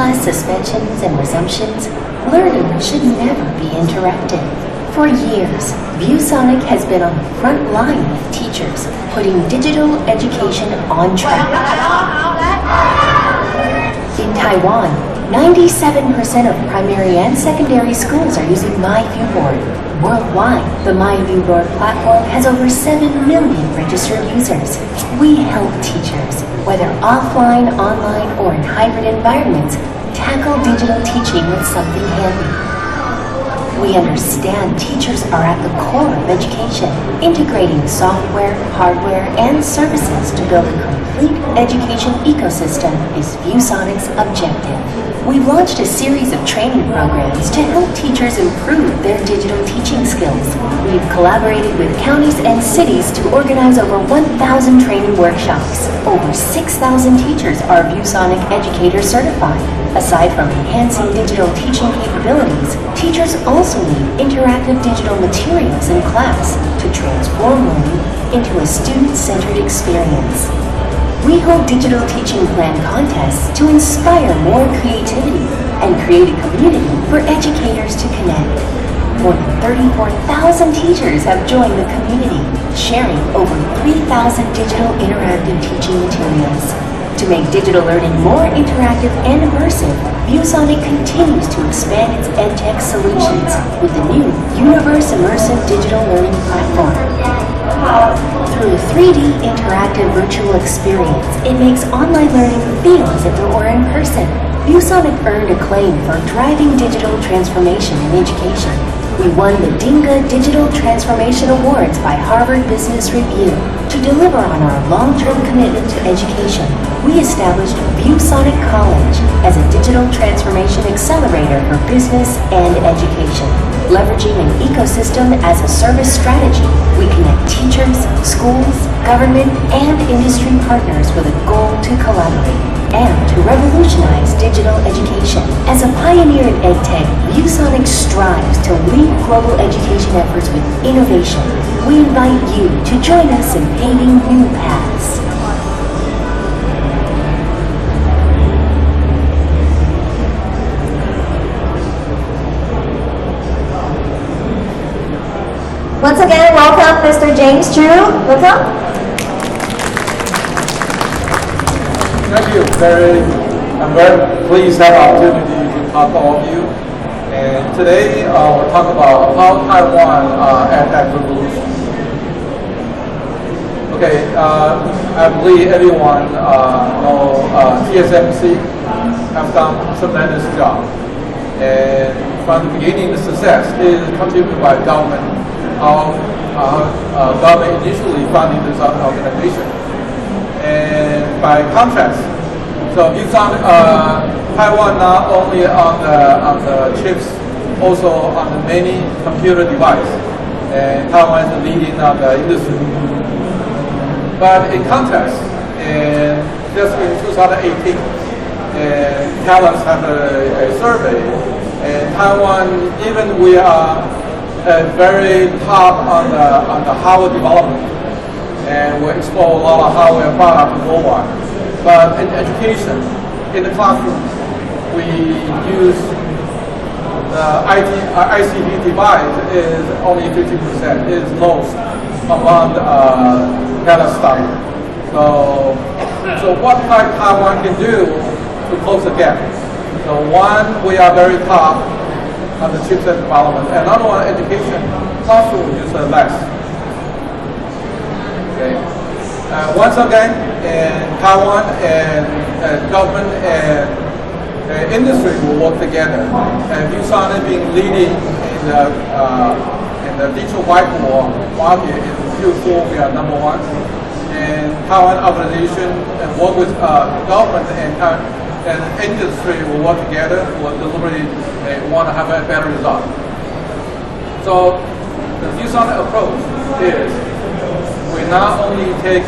class suspensions and resumptions, learning should never be interrupted. For years, ViewSonic has been on the front line with teachers, putting digital education on track. In Taiwan, 97% of primary and secondary schools are using MyViewBoard. Worldwide, the MyViewBoard platform has over 7 million registered users. We help teachers, whether offline, online, or in hybrid environments, tackle digital teaching with something handy. We understand teachers are at the core of education, integrating software, hardware, and services to build a complete education ecosystem is ViewSonic's objective. We've launched a series of training programs to help teachers improve their digital teaching skills. We've collaborated with counties and cities to organize over 1,000 training workshops. Over 6,000 teachers are ViewSonic Educator certified. Aside from enhancing digital teaching capabilities, teachers also need interactive digital materials in class to transform learning into a student-centered experience. We hold digital teaching plan contests to inspire more creativity and create a community for educators to connect. More than 34,000 teachers have joined the community, sharing over 3,000 digital interactive teaching materials. To make digital learning more interactive and immersive, ViewSonic continues to expand its EdTech solutions with the new Universe Immersive Digital Learning Platform. Through a 3D interactive virtual experience, it makes online learning feel as if it were in person. ViewSonic earned acclaim for driving digital transformation in education. We won the Dinga Digital Transformation Awards by Harvard Business Review. To deliver on our long-term commitment to education, we established ViewSonic College as a digital transformation accelerator for business and education. Leveraging an ecosystem as a service strategy, we connect teachers, schools, government, and industry partners with a goal to collaborate and to revolutionize digital education. As a pioneer in EdTech, ViewSonic strives to lead global education efforts with innovation. We invite you to join us in paving new paths. Once again, welcome Mr. James Chu. Welcome. Thank you. I'm very pleased to have the opportunity to talk to all of you. And today we'll talk about how Taiwan EdTech revolution. Okay, I believe everyone know TSMC have done a tremendous job. And from the beginning, the success is contributed by government. Our government initially funded this organization. And by contrast, so ViewSonic, Taiwan not only on the chips, also on the many computer device, and Taiwan is leading on the industry. But in contrast, and just in 2018, Talents have a survey, and Taiwan, even we are very top on the hardware development, and we export a lot of hardware products worldwide. But in education, in the classroom, we use the ICT device is only 50%. It is lowest among the Talent study. So what Taiwan can do to close the gap? So one, we are very top on the chipset development, and another one, education. Classroom use less. Okay. Once again, in Taiwan and government and industry will work together. And ViewSonic being leading in the digital whiteboard market in Q4, we are number one. And Taiwan organization and work with government and industry will work together. Will deliberately want to have a better result. So the ViewSonic approach is we not only take a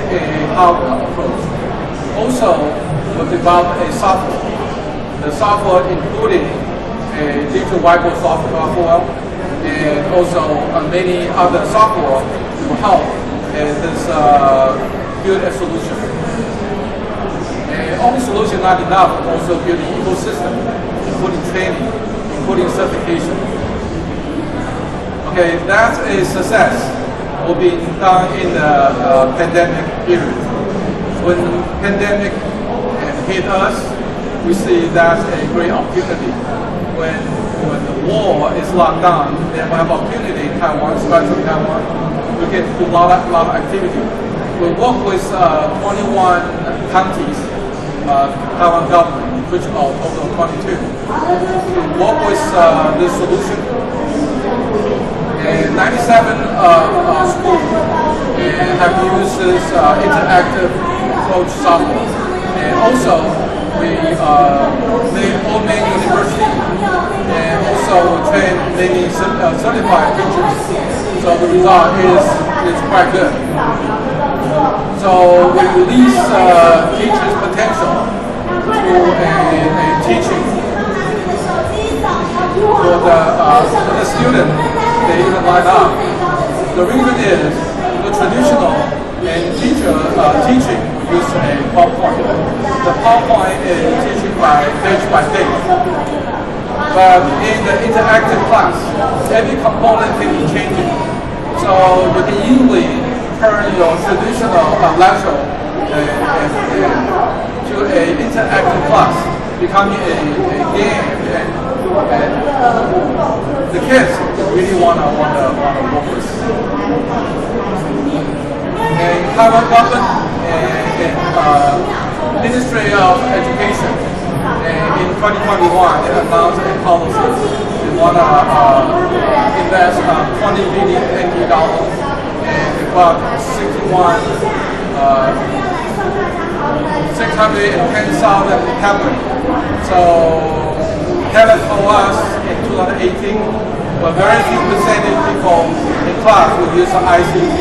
hardware approach, also we develop a software. The software including a digital whiteboard software and also many other software to help in this build a solution. And And only solution not enough, also build an ecosystem, including training, including certification. Okay, that's a success will be done in the pandemic period. When the pandemic hit us, we see that's a great opportunity. When the war is locked down, then we have opportunity in Taiwan, especially Taiwan. We can do a lot of activity. We work with 21 counties, Taiwan government, which are total 22. We work with this solution. And 97 schools have used this interactive approach software. And also, we all many universities and also train many certified teachers. So the result is quite good. So we release teachers' potential through a teaching for the student. They even line up. The reason is the traditional and teaching we use a PowerPoint. The PowerPoint is teaching by page. But in the interactive class, every component can be changing. So you can easily turn your traditional lecture to an interactive class, becoming a game, and the kids really want to work with. And Taiwan government and Ministry of Education in 2021 they announced a policy. They want to invest 20 billion NT dollars and about 610,000 tablets. So Canada told us in 2018, but very few percentage of people in class will use the ICT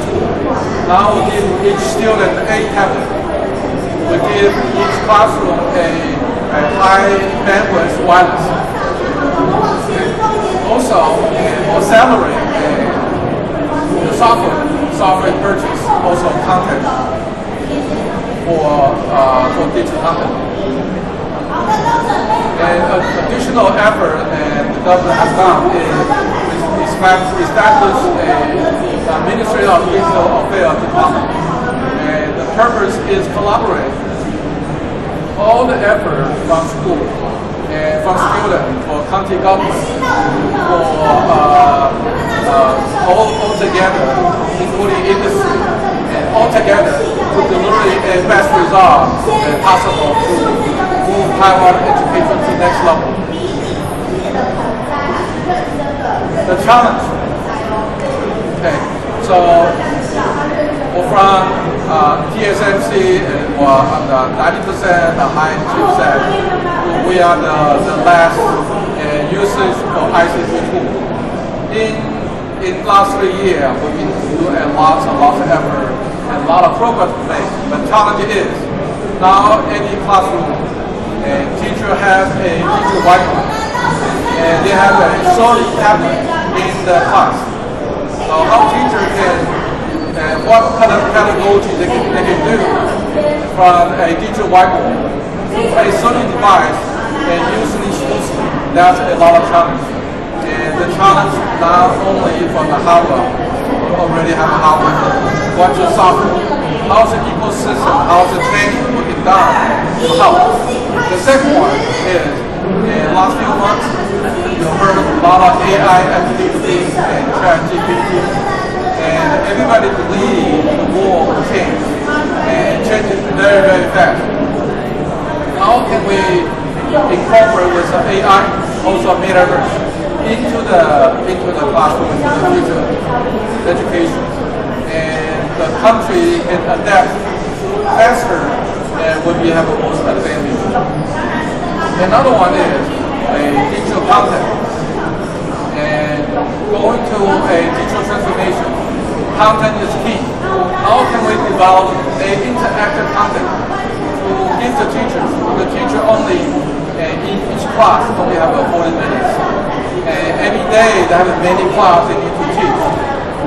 tool. Now we give each student 8 tablets. We give each classroom a high bandwidth wireless. Also, for salary, the software purchase, also content for digital content. And additional effort and the government has done is establish a Ministry of Digital Affairs department. And the purpose is collaborate all the effort from school and from students for county government for all together, including industry, and all together to deliver a best result possible to move Taiwan education to the next level. The challenge. Okay, so from TSMC, on the 90%, the high 2%, we are the last usage of ICT tool. In last 3 years, we've been doing a lot of effort and a lot of progress to make. The challenge is now any classroom, teacher has a teacher whiteboard, and they have a solid tablet in the class. So how teacher can what kind of pedagogy they can do from a digital whiteboard to a solid device and using schools. That's a lot of challenge. And the challenge not only from the hardware, we already have a hardware. What's the software? How's the ecosystem? How's the training being done to help? The second one is in the last few months, you heard a lot of AI activities and ChatGPT. And everybody believes the world will change and change it very, very fast. How can we incorporate with the AI, also metaverse, into the classroom, into the future education? And the country can adapt faster and we have the most advantage. Another one is a digital content. And going to a digital transformation, content is key. How can we develop an interactive content to give the teachers? The teacher only in each class only have 40 minutes. And every day they have many classes they need to teach.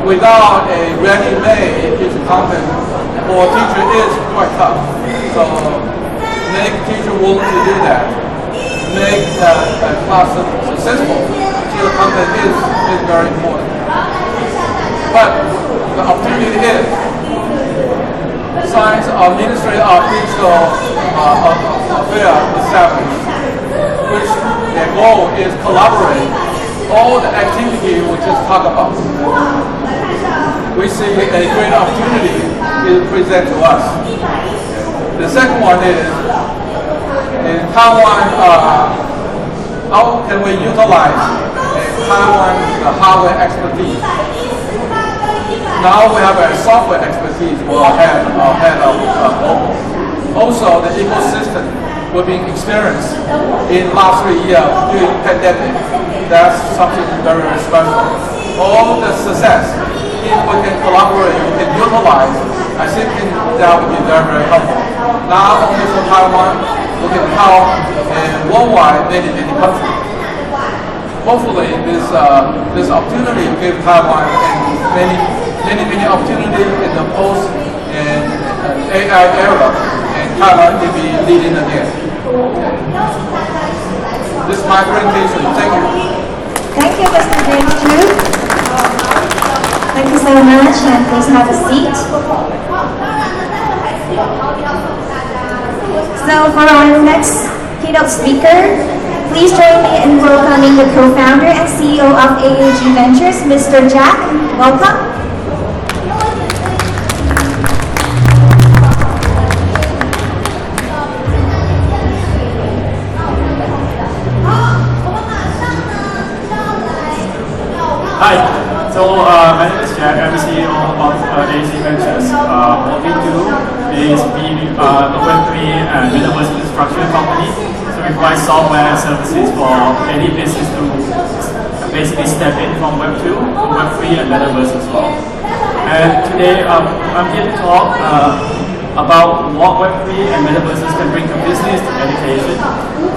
Without a ready-made digital content for a teacher is quite tough. So make teacher willing to do that. Make a class successful. Teacher content is very important. But the opportunity is science Ministry of Digital Affairs established, which their goal is collaborate all the activity we just talked about. We see a great opportunity is presented to us. The second one is in Taiwan, how can we utilize Taiwan hardware expertise? Now we have a software expertise ahead of mobile. Also, the ecosystem we've been experienced in last 3 years during the pandemic. That's something very, very special. All the success, if we can collaborate, we can utilize, I think that would be very, very helpful. Not only for Taiwan, we can help worldwide many, many countries. Hopefully, this opportunity will give Taiwan many opportunities in the post and AI era, and Taiwan will be leading again. This is my presentation. Thank you. Thank you, Mr. James Chu. Thank you so much, and please have a seat. So for our next keynote speaker, please join me in welcoming the co-founder and CEO of AAG Ventures, Mr. Jack. Welcome. Hi, so my name is Jack. I'm the CEO of AAG Ventures. What we do is we are a Web3 and metaverse infrastructure company. So we provide software and services for any business to basically step in from Web 2 to Web 3 and metaverse as well. And today I'm here to talk about what Web 3 and metaverses can bring to business, to education.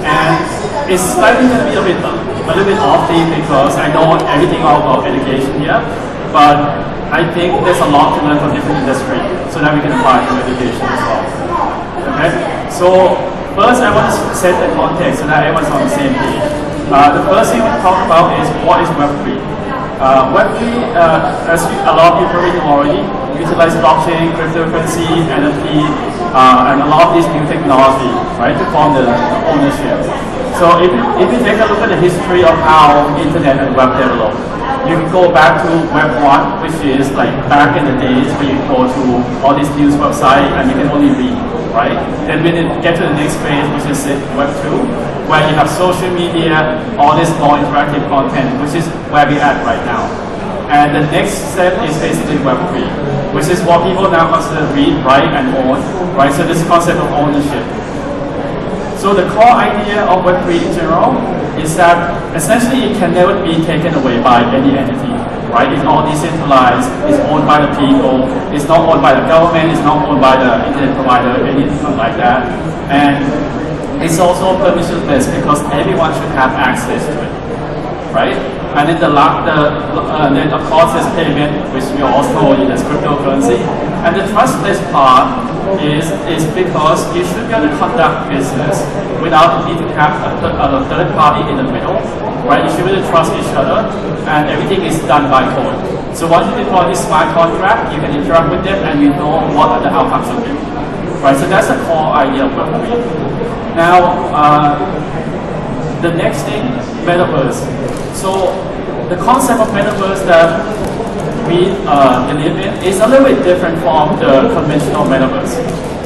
And it's slightly going to be a little bit off-theme because I know everything about education here, but I think there's a lot to learn from different industries so that we can apply to education as well. Okay? So first I want to set the context so that everyone's on the same page. The first thing we talk about is what is Web3. Web3, as a lot of you probably know already, utilize blockchain, cryptocurrency, NFT, and a lot of these new technology, right, to form the ownership. So if you take a look at the history of how internet and web developed, you can go back to Web 1, which is like back in the days where you go to all these news websites and you can only read, right? Then when you get to the next phase, which is Web 2, where you have social media, all this more interactive content, which is where we're at right now. And the next step is basically Web 3, which is what people now consider read, write, and own, right? So this concept of ownership. So the core idea of Web3 in general is that essentially it can never be taken away by any entity, right? It's all decentralized, it's owned by the people, it's not owned by the government, it's not owned by the internet provider, anything like that. And it's also permissionless because everyone should have access to it, right? And then then of course there's payment, which we also use as cryptocurrency. And the trustless part is because you should be able to conduct business without the need to have a third party in the middle, right? You should be able to trust each other, and everything is done by code. So once you deploy this smart contract, you can interact with them, and you know what the outcomes will be, right? So that's the core idea of Web3. Now, the next thing, metaverse. So the concept of metaverse that we believe in is a little bit different from the conventional metaverse,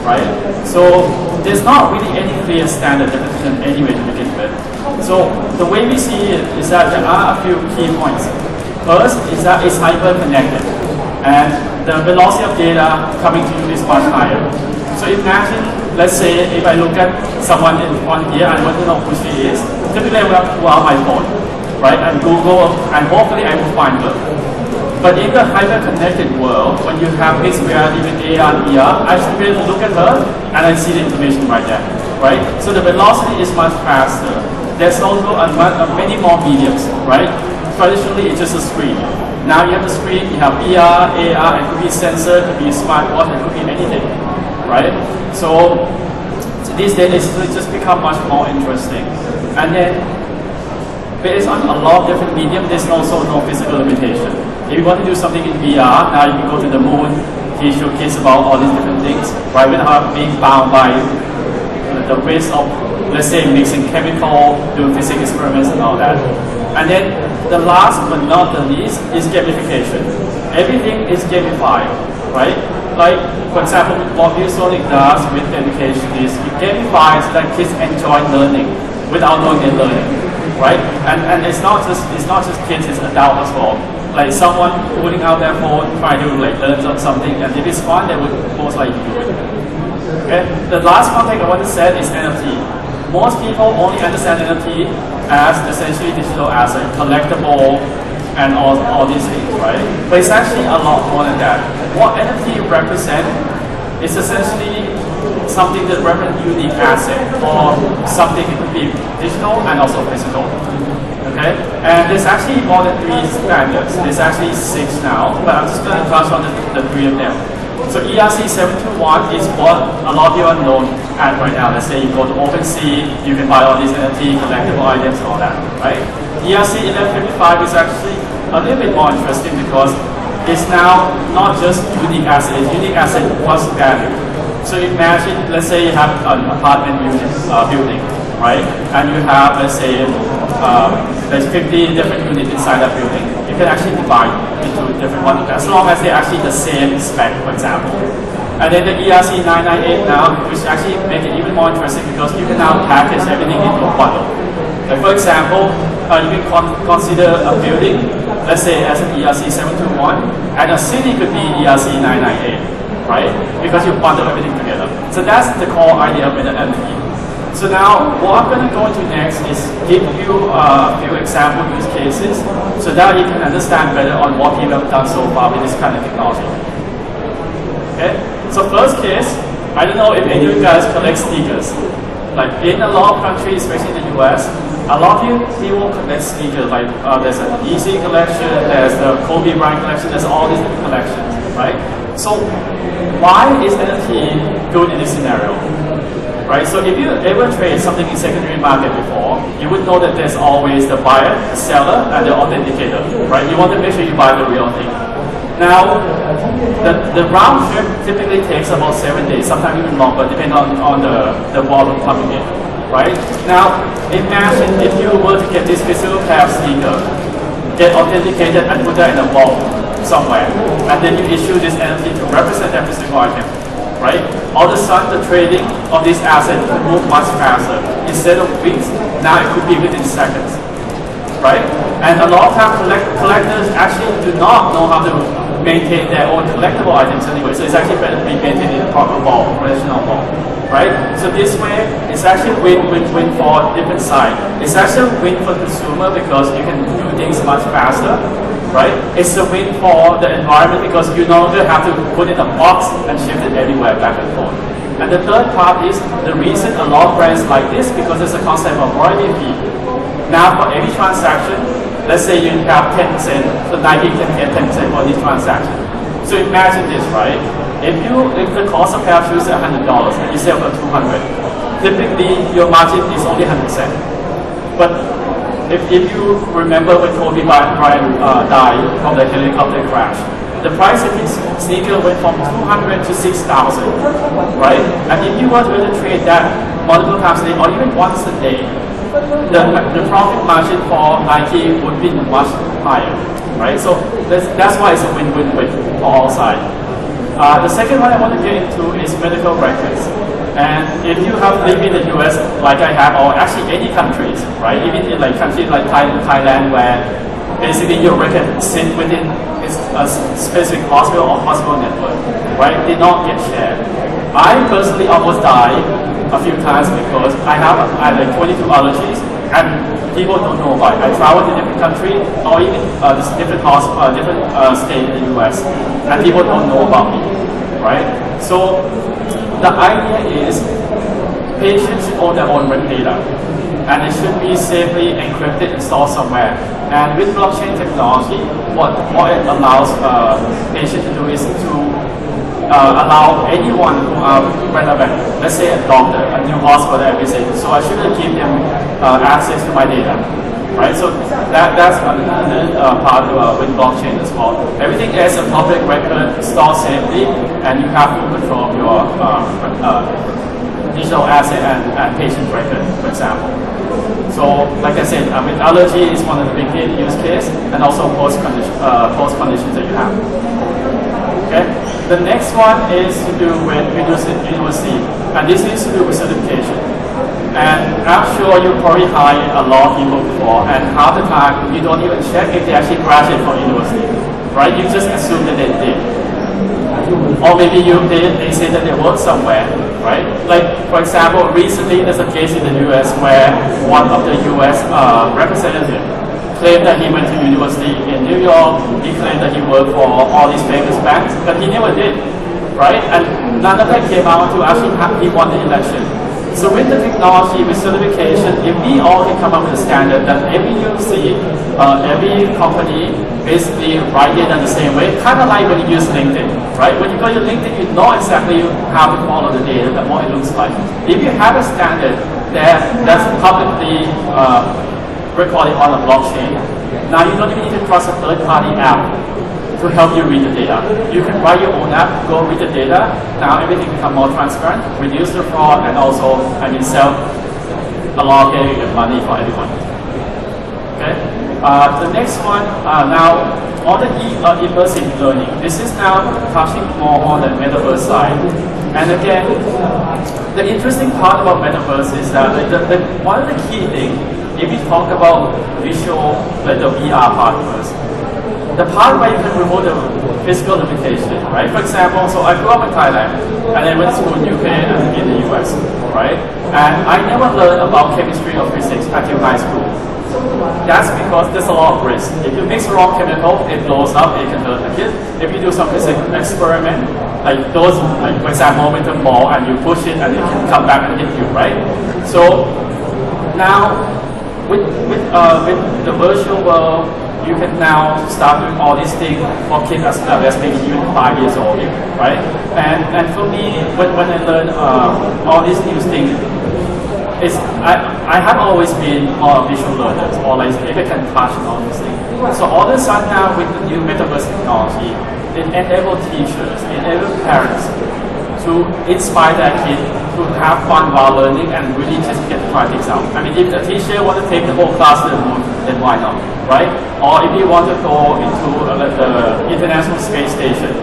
right? So there's not really any clear standard definition anyway to begin with. So the way we see it is that there are a few key points. First is that it's hyper-connected, and the velocity of data coming to you is much higher. So imagine, let's say, if I look at someone on here, I want to know who she is. Typically, I will pull out my phone, right, and Google, and hopefully I will find her. But in the hyper-connected world, when you have mixed reality with AR and VR, I should be able to look at her and I see the information right there, right? So the velocity is much faster. There's also many more mediums, right? Traditionally, it's just a screen. Now you have the screen, you have VR, AR, it could be sensor, it could be smartwatch, it could be anything, right? So these days it's just become much more interesting. And then based on a lot of different medium, there's also no physical limitation. If you want to do something in VR, now you can go to the moon, teach your kids about all these different things, right? Without being bound by the risk of, let's say, mixing chemical, doing physics experiments and all that. And then the last but not the least is gamification. Everything is gamified, right? Like, for example, what ViewSonic does with education is it gamifies that kids enjoy learning without knowing they're learning, right? And it's not just kids, it's adults as well. Like someone putting out their phone, trying to like learn something, and if it's fun, they would most likely do it. Okay. The last concept I want to say is NFT. Most people only understand NFT as essentially digital asset, collectible, and all these things, right? But it's actually a lot more than that. What NFT represents is essentially something that represents unique asset, or something that could be digital and also physical. Okay? And there's actually more than 3 standards. There's actually 6 now, but I'm just going to touch on the 3 of them. So ERC 721 is what a lot of you are known at right now. Let's say you go to OpenSea, you can buy all these NFT, collectible items and all that, right? ERC 1155 is actually a little bit more interesting because it's now not just unique asset, it's unique asset plus value. So imagine, let's say you have an apartment building, right? And you have, let's say, there's 50 different units inside that building. You can actually divide into different ones as long as they're actually the same spec, for example. And then the ERC 998 now, which actually make it even more interesting because you can now package everything into a bundle. Like for example, you can consider a building, let's say as an ERC 721, and a city could be ERC 998, right? Because you bundle everything together. So that's the core idea of an NFT. So now, what I'm going to go into next is give you a few example use cases so that you can understand better on what people have done so far with this kind of technology. Okay? So first case, I don't know if any of you guys collect sneakers. Like in a lot of countries, especially in the US, a lot of people collect sneakers. Like there's an Yeezy collection, there's the Kobe Bryant collection, there's all these different collections, right? So why is NFT good in this scenario? Right, so if you ever trade something in secondary market before, you would know that there's always the buyer, the seller, and the authenticator, right? You want to make sure you buy the real thing. Now, the round trip typically takes about 7 days, sometimes even longer, depending on the volume coming in, right? Now, imagine if you were to get this physical pair of sneakers, get authenticated and put that in a vault somewhere, and then you issue this NFT to represent every single item. Right? All of a sudden, the trading of this asset will move much faster. Instead of weeks, now it could be within seconds. Right? And a lot of times, collectors actually do not know how to maintain their own collectible items anyway. So it's actually better to be maintained in a proper vault, professional vault. Right? So this way, it's actually win-win-win for different sides. It's actually a win for the consumer because you can do things much faster. Right? It's a win for the environment because you no longer have to put it in a box and shift it everywhere back and forth. And the third part is the reason a lot of brands like this because there's a concept of royalty fee. Now for every transaction, let's say you have 10%, so Nike can get 10% for this transaction. So imagine this, right? If the cost of a pair of shoes is $100 and you sell for $200, typically your margin is only 100%. But if you remember when Kobe Bryant died from the helicopter crash, the price of his sneaker went from $200 to $6,000, right? And if you were to trade that multiple times a day or even once a day, the profit margin for Nike would be much higher, right? So that's why it's a win-win-win for all sides. The second one I want to get into is medical records. And if you have lived in the US, like I have, or actually any countries, right? Even in like countries like Thailand, where basically your record sits within a specific hospital or hospital network, right? Did not get shared. I personally almost died a few times because I have like 22 allergies, and people don't know about it. I travel to different country or even different state in the US, and people don't know about me, right? So the idea is patients own their own data, and it should be safely encrypted and stored somewhere. And with blockchain technology, what it allows patients to do is to allow anyone who are relevant, let's say a doctor, a new hospital, everything. So I shouldn't give them access to my data, right? So that's another part with blockchain as well. Everything is a public record, stored safely, and you have to control your digital asset and patient record, for example. So, like I said, with allergy is one of the big use case, and also post conditions that you have. Okay. The next one is to do with university, and this is to do with certification. And I'm sure you probably hired a lot of people before, and half the time you don't even check if they actually graduated from university, right? You just assume that they did. Or maybe they say that they work somewhere, right? Like, for example, recently there's a case in the US where one of the US representatives claimed that he went to university in New York, he claimed that he worked for all these famous banks, but he never did, right? And none of that came out to actually he won the election. So with the technology, with certification, if we all can come up with a standard that every university, every company basically write it in the same way, kind of like when you use LinkedIn, right? When you go to LinkedIn, you know exactly how to follow the data, the more it looks like. If you have a standard that's publicly recorded on a blockchain, now you don't even need to trust a third-party app to help you read the data. You can write your own app, go read the data. Now everything becomes more transparent, reduce the fraud, and also, sell a lot of money for everyone. Okay. The next one, now on the immersive learning. This is now touching more on the metaverse side. And again, the interesting part about metaverse is that one of the key things, if we talk about visual, like the VR part first, the part where you can remove the physical limitation, right? For example, so I grew up in Thailand, and I went to school in UK and in the US, right? And I never learned about chemistry or physics until high school. That's because there's a lot of risk. If you mix the wrong chemical, it blows up, it can hurt the kid. If you do some physics experiment, like those, like for example, with a ball, and you push it and it can come back and hit you, right? So now, with the virtual world, you can now start doing all these things for kids as maybe even 5 years old, right? And for me, when I learned all these new things, I have always been a visual learner, or like if I can touch and all these things. So all of a sudden now with the new metaverse technology, it enables teachers, it enables parents to inspire their kids to have fun while learning and really just get to try things out. I mean, if the teacher wants to take the whole class to the moon, then why not, right? Or if you want to go into the International Space Station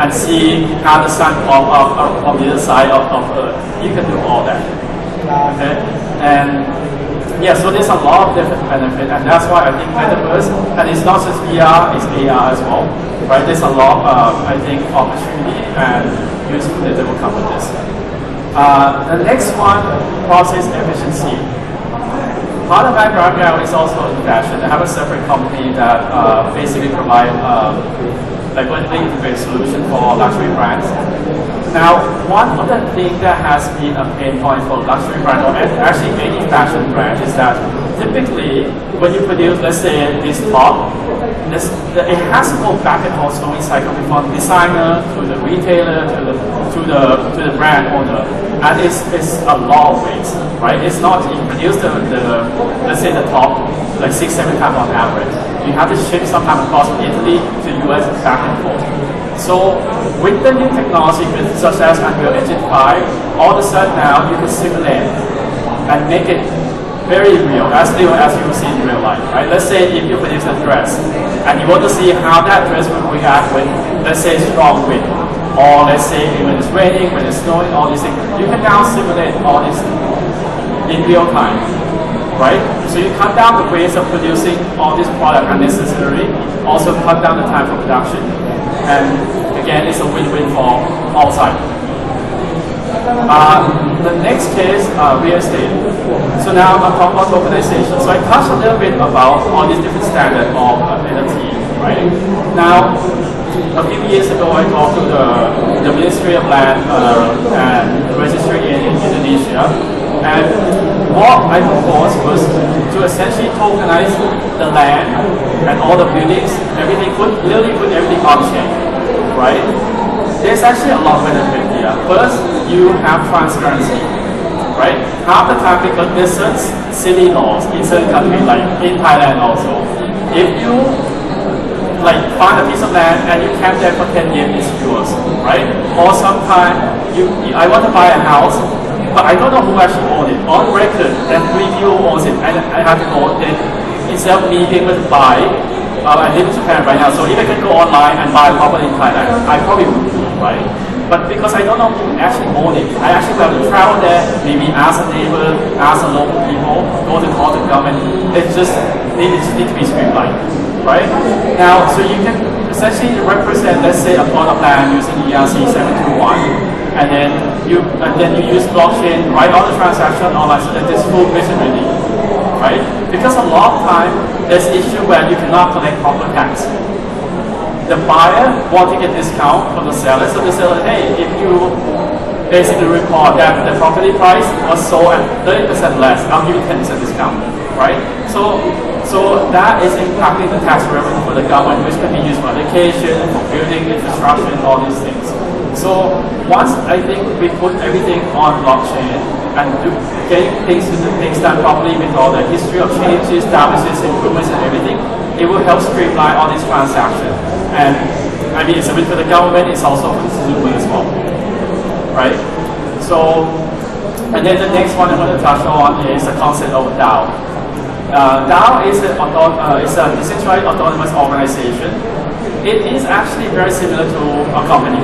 and see how the sun comes up on the other side of Earth, you can do all that, okay? And yeah, so there's a lot of different benefits, and that's why I think metaverse, and it's not just VR, it's AR as well, right? There's a lot of, I think, opportunity and useful that will come with this. The next one, process efficiency. Part of my background is also in fashion. I have a separate company that basically provide like vertically integrated solution for luxury brands. Now, one of the things that has been a pain point for luxury brand, or actually any fashion brand, is that typically when you produce, let's say, this top, it has to go back and forth story cycle from the designer to the retailer to the brand owner, and it's a lot of ways, right? It's not you produce the let's say the top like 6-7 times on average. You have to ship sometimes across from Italy to US back and forth. So with the new technology, such as Unreal Engine 5, all of a sudden now you can simulate and make it very real, as real as you see in real life, right? Let's say if you produce a dress, and you want to see how that dress will react with, let's say, strong wind, or let's say when it's raining, when it's snowing, all these things. You can now simulate all these in real time, right? So you cut down the ways of producing all these products unnecessarily, also cut down the time for production, and again, it's a win-win for all sides. The next case, real estate. So now I'm talking about tokenization. So I touched a little bit about all these different standards of NFT, right? Now, a few years ago, I talked to the Ministry of Land and Registry in Indonesia, and what I proposed was to essentially tokenize the land and all the buildings, everything, literally put everything on chain, right? there's actually a lot of benefit here. First, you have transparency, right? Half the time, because there's certain silly laws in certain countries, like in Thailand also. If you like find a piece of land and you camp there for 10 years, it's yours, right? Or sometimes I want to buy a house, but I don't know who actually owns it. On record, that 3 people owns it, and I have to go then instead of me being able to buy. I live in Japan right now, so if I can go online and buy a property in Thailand, I probably would do it, right? But because I don't know who actually owns it, I actually have to travel there, maybe ask a neighbor, ask the local people, go to call the government. It just needs to be streamlined, right? Now, so you can essentially represent, let's say, a plot of land using ERC 721, and then you use blockchain, write all the transaction online so that there's full visibility, right? Because a lot of time, there's issue where you cannot collect proper tax. The buyer wants to get discount from the seller, so the seller, hey, if you basically report that the property price was sold at 30% less, I'll give you 10% discount, right? So that is impacting the tax revenue for the government, which can be used for education, for building, infrastructure, and all these things. So once I think we put everything on blockchain and getting things done properly with all the history of changes, damages, improvements, and everything, it will help streamline all these transactions. And I mean, it's a bit for the government, it's also for the consumer as well, right? So, and then the next one I want to touch on is the concept of DAO. DAO is a decentralized autonomous organization. It is actually very similar to a company,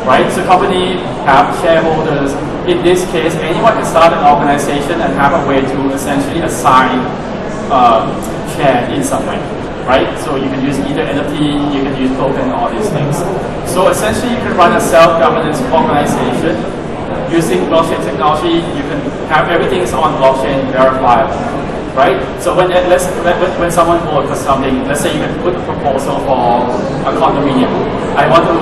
right? So company have shareholders. In this case, anyone can start an organization and have a way to essentially assign share in some way, right? So you can use either NFT, you can use token, all these things. So essentially you can run a self-governance organization using blockchain technology. You can have everything is on blockchain, verifiable, right? So when someone votes for something, let's say you can put a proposal for a condominium. I want to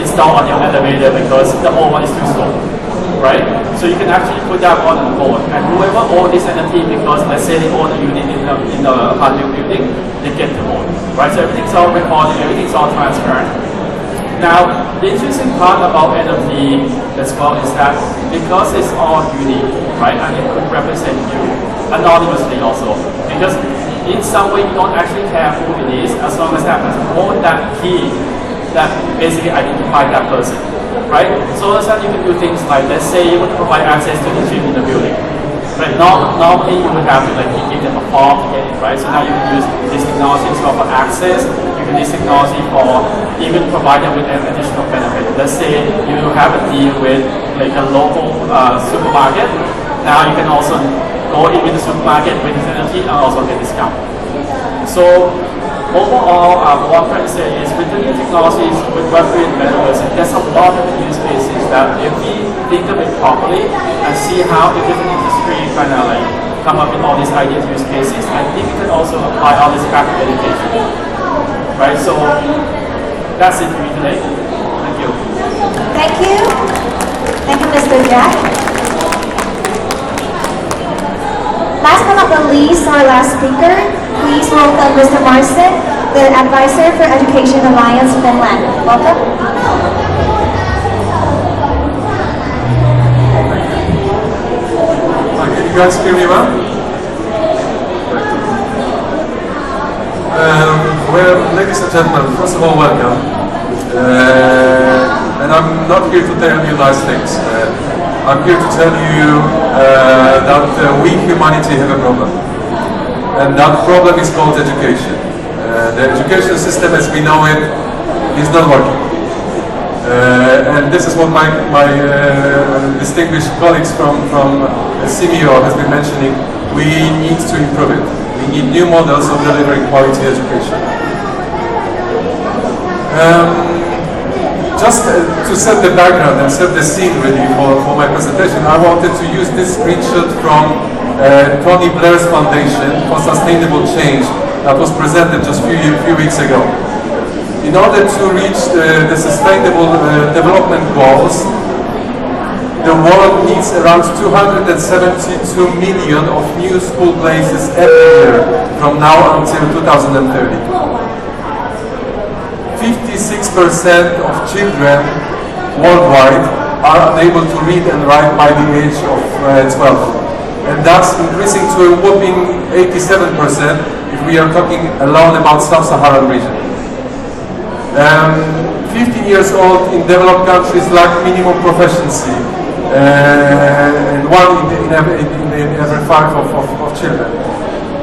install on your elevator because the old one is too slow, right? So you can actually put that on the board, and whoever owns this NFT, because let's say they own a unit in the apartment building, they get to own, right? So everything's all recorded, everything's all transparent. Now, the interesting part about NFT as well is that because it's all unique, right, and it could represent you anonymously also, because in some way you don't actually care who it is as long as that person owns that key that basically identifies that person, right? So that's how you can do things like, let's say you want to provide access to the gym in the building, right? Normally you would have to like give them a form to get it, right? So now you can use this technology as well for access. You can use technology for even provide them with an additional benefit. Let's say you have a deal with like a local supermarket. Now you can also go in with the supermarket with this NFT and also get discount. So overall, what I'm trying to say is with the new technologies, with Web3 and Metaverse, there's a lot of use cases that if we think of it properly and see how the different industries kind of like come up with all these ideas, use cases, I think we can also apply all this practical education. Right, so that's it for me today. Thank you. Thank you. Thank you, Mr. Jack. Last but not the least, our last speaker, please welcome Mr. Marcin, the Advisor for Education Alliance Finland. Welcome. Can you guys hear me well? Well, ladies and gentlemen, first of all, welcome. And I'm not here to tell you nice things. I'm here to tell you that we, humanity, have a problem. And that problem is called education. The education system as we know it is not working. And this is what my distinguished colleagues from CMEO has been mentioning. We need to improve it. We need new models of delivering quality education. Just to set the background and set the scene really for my presentation, I wanted to use this screenshot from Tony Blair's Foundation for Sustainable Change that was presented just a few weeks ago. In order to reach the Sustainable Development Goals, the world needs around 272 million of new school places every year from now until 2030. 56% of children worldwide are unable to read and write by the age of 12. And that's increasing to a whopping 87% if we are talking alone about Sub-Saharan region. 15 years old in developed countries lack minimum proficiency, and one in every 5 of children.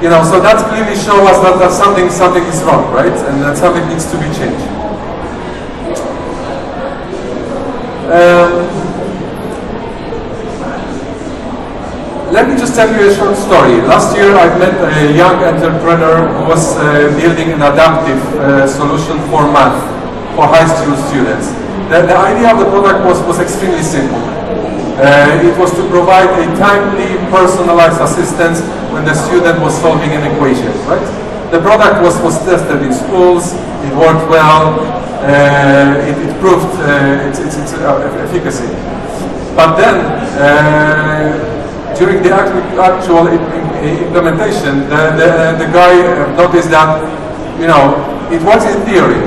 You know, so that clearly shows us that something is wrong, right? And that something needs to be changed. Let me just tell you a short story. Last year I met a young entrepreneur who was building an adaptive solution for math for high school students. The idea of the product was extremely simple. It was to provide a timely, personalized assistance when the student was solving an equation, right? The product was tested in schools, it worked well, it proved its efficacy. But then, during the actual implementation, the guy noticed that, you know, it works in theory,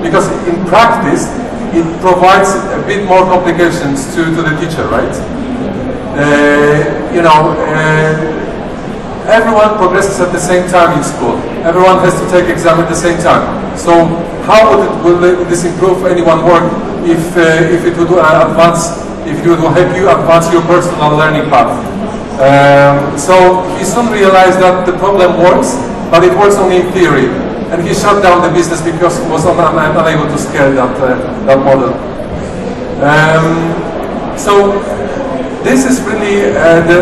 because in practice, it provides a bit more complications to the teacher, right? You know, everyone progresses at the same time in school. Everyone has to take exam at the same time. So how will this improve anyone's work if it would if it will help you advance your personal learning path? So he soon realized that the problem works, but it works only in theory. And he shut down the business because he was unable to scale that model. So this is really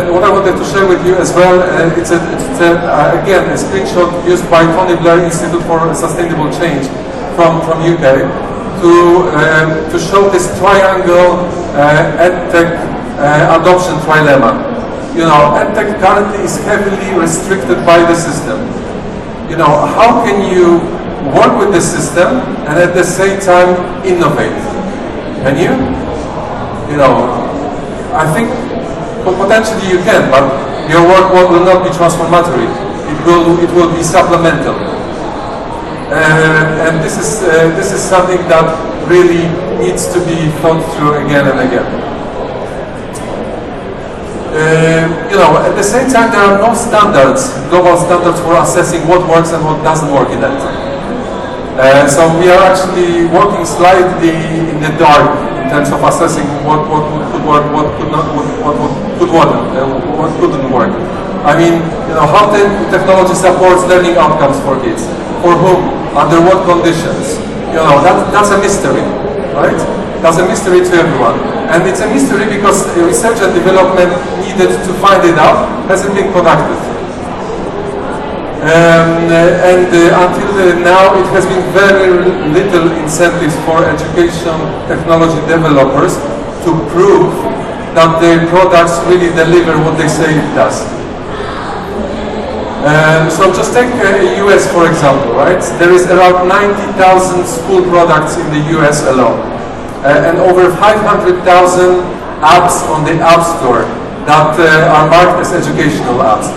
what I wanted to share with you as well. It's again a screenshot used by Tony Blair Institute for Sustainable Change from UK to show this triangle EdTech adoption trilemma. You know, EdTech currently is heavily restricted by the system. You know, how can you work with the system and at the same time innovate? Can you? You know, I think potentially you can, but your work will not be transformatory. It will be supplemental. And this is something that really needs to be thought through again and again. You know, at the same time, there are no standards, global standards for assessing what works and what doesn't work in that. So we are actually working slightly in the dark in terms of assessing what could work, what could not, what couldn't work. I mean, you know, how technology supports learning outcomes for kids, for whom, under what conditions. You know, that's a mystery, right? That's a mystery to everyone. And it's a mystery because research and development needed to find it out hasn't been conducted. Until now, it has been very little incentives for education technology developers to prove that their products really deliver what they say it does. So just take the US for example, right? There is around 90,000 school products in the US alone. And over 500,000 apps on the App Store that are marked as educational apps.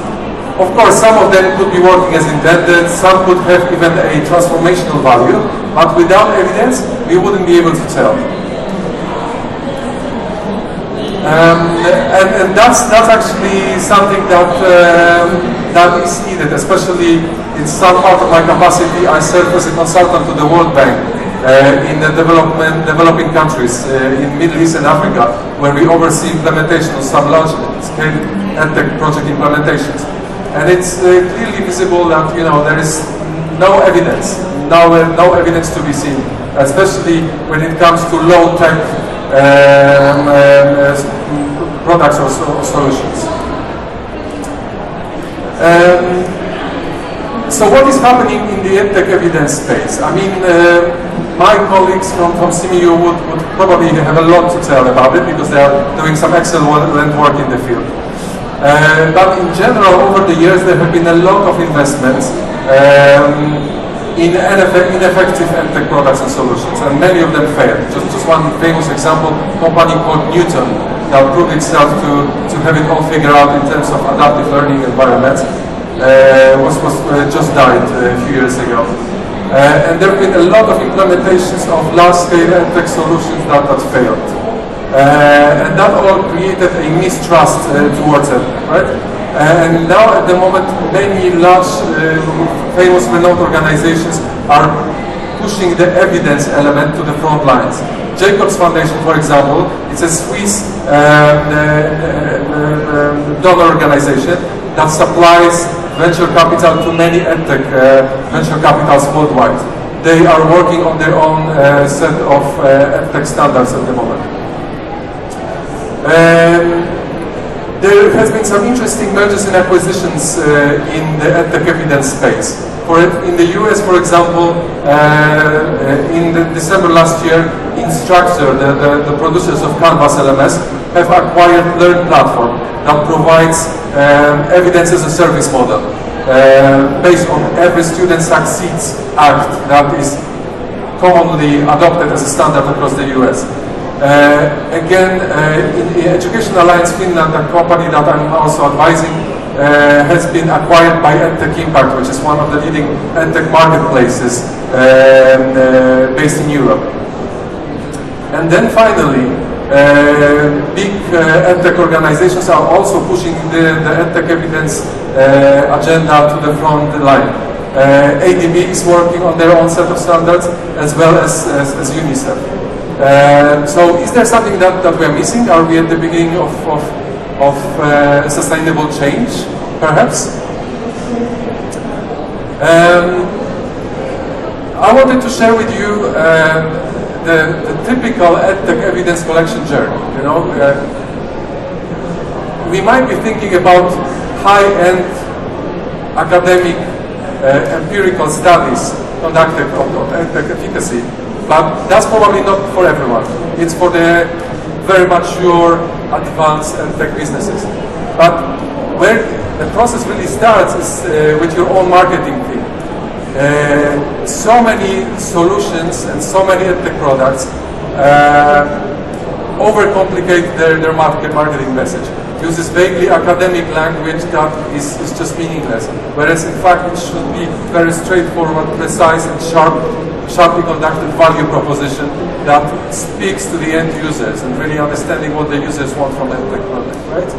Of course, some of them could be working as intended, some could have even a transformational value, but without evidence, we wouldn't be able to tell. And that's actually something that is needed, especially in some part of my capacity. I serve as a consultant to the World Bank. In the developing countries in Middle East and Africa, where we oversee implementation of some large-scale EdTech project implementations, and it's clearly visible that, you know, there is no evidence to be seen, especially when it comes to low-tech products or solutions. So what is happening in the EdTech evidence space? I mean, my colleagues from CMU would probably have a lot to tell about it because they are doing some excellent work in the field. But in general, over the years, there have been a lot of investments in ineffective EdTech products and solutions, and many of them failed. Just one famous example, a company called Newton that proved itself to have it all figured out in terms of adaptive learning environments, was just died a few years ago. And there have been a lot of implementations of large-scale EdTech solutions that failed. And that all created a mistrust towards it, right? And now at the moment, many large, famous, renowned organizations are pushing the evidence element to the front lines. Jacobs Foundation, for example, it's a Swiss donor organization that supplies venture capital to many EdTech venture capitals worldwide. They are working on their own set of EdTech standards at the moment. There has been some interesting mergers and acquisitions in the EdTech evidence space. In the US, for example, in December last year, Instructure, the producers of Canvas LMS, have acquired Learn platform that provides evidence as a service model based on Every Student Succeeds Act that is commonly adopted as a standard across the US. Again, in Education Alliance Finland, a company that I'm also advising, has been acquired by EdTech Impact, which is one of the leading EdTech marketplaces based in Europe. And then finally, big EdTech organizations are also pushing the EdTech evidence agenda to the front line. ADB is working on their own set of standards, as well as UNICEF. So is there something that we are missing? Are we at the beginning of sustainable change, perhaps? I wanted to share with you the typical EdTech evidence collection journey. You know, we might be thinking about high-end academic empirical studies conducted on EdTech efficacy, but that's probably not for everyone. It's for the very mature, advanced EdTech businesses. But where the process really starts is with your own marketing team. So many solutions and so many EdTech products overcomplicate their marketing message. Uses vaguely academic language that is just meaningless, whereas in fact it should be very straightforward, precise and sharply conducted value proposition that speaks to the end users and really understanding what the users want from EdTech product, right?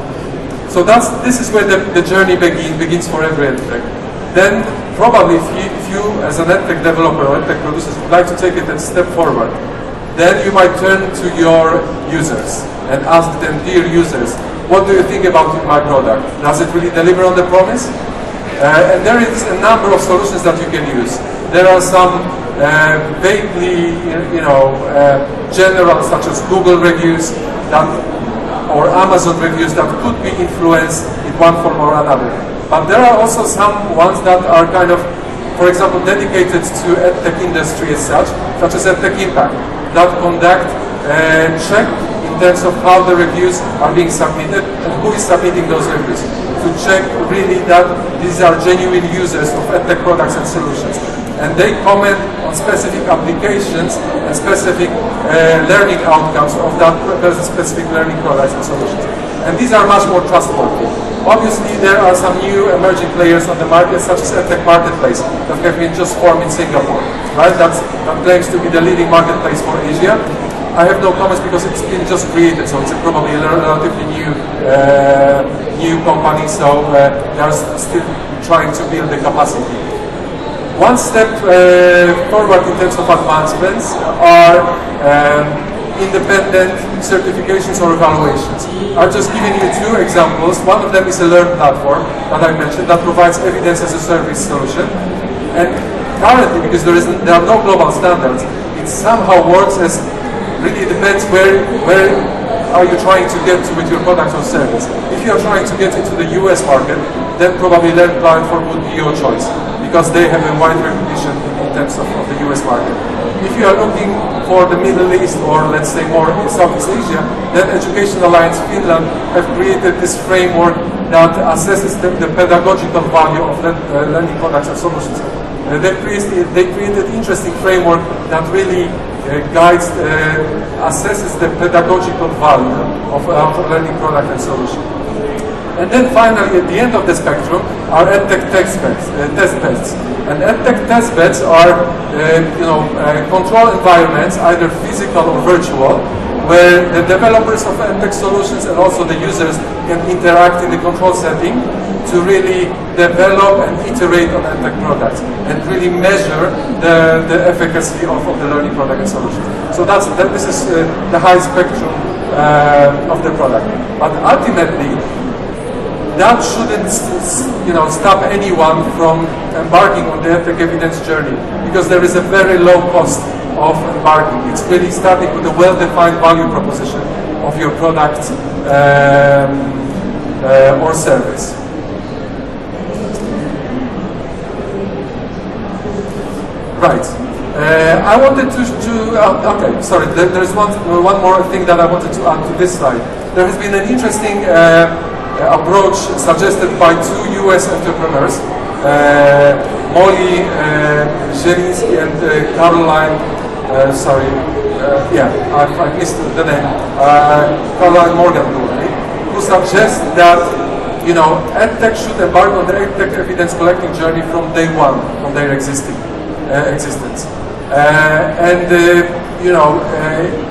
So this is where the journey begins for every EdTech. Then probably if you as an EdTech developer or EdTech producer would like to take it a step forward, then you might turn to your users and ask them, dear users, what do you think about my product? Does it really deliver on the promise? And there is a number of solutions that you can use. There are some vaguely, general, such as Google reviews or Amazon reviews that could be influenced in one form or another. But there are also some ones that are kind of, for example, dedicated to EdTech industry as such as EdTech Impact, that conduct check in terms of how the reviews are being submitted and who is submitting those reviews, to check really that these are genuine users of EdTech products and solutions. And they comment on specific applications and specific learning outcomes of that specific learning products and solutions. And these are much more trustworthy. Obviously, there are some new emerging players on the market, such as EdTech Marketplace, that have been just formed in Singapore, right? That claims to be the leading marketplace for Asia. I have no comments because it's been just created, so it's probably a relatively new company, so they are still trying to build the capacity. One step forward in terms of advancements are independent certifications or evaluations. I've just given you two examples. One of them is a Learn platform that I mentioned that provides evidence as a service solution. And currently, because there are no global standards, it somehow works as really depends where are you trying to get to with your product or service. If you are trying to get into the US market, then probably Learn platform would be your choice, because they have a wide recognition in terms of the US market. If you are looking for the Middle East or let's say more in Southeast Asia, then Education Alliance Finland have created this framework that assesses the pedagogical value of learning products and solutions. They created an interesting framework that really guides, assesses the pedagogical value of learning product and solution. And then finally, at the end of the spectrum, are EdTech test beds. And EdTech test beds are, control environments, either physical or virtual, where the developers of EdTech solutions and also the users can interact in the control setting to really develop and iterate on EdTech products and really measure the efficacy of the learning product and solution. So this is the high spectrum of the product. But ultimately, that shouldn't stop anyone from embarking on the EdTech evidence journey, because there is a very low cost of embarking. It's really starting with a well-defined value proposition of your product or service. Right. I wanted okay, sorry, there's one more thing that I wanted to add to this slide. There has been an interesting approach suggested by two US entrepreneurs, Molly Zielinski and Caroline, I missed the name, Caroline Morgan, who suggest that EdTech should embark on the EdTech evidence collecting journey from day one of their existence.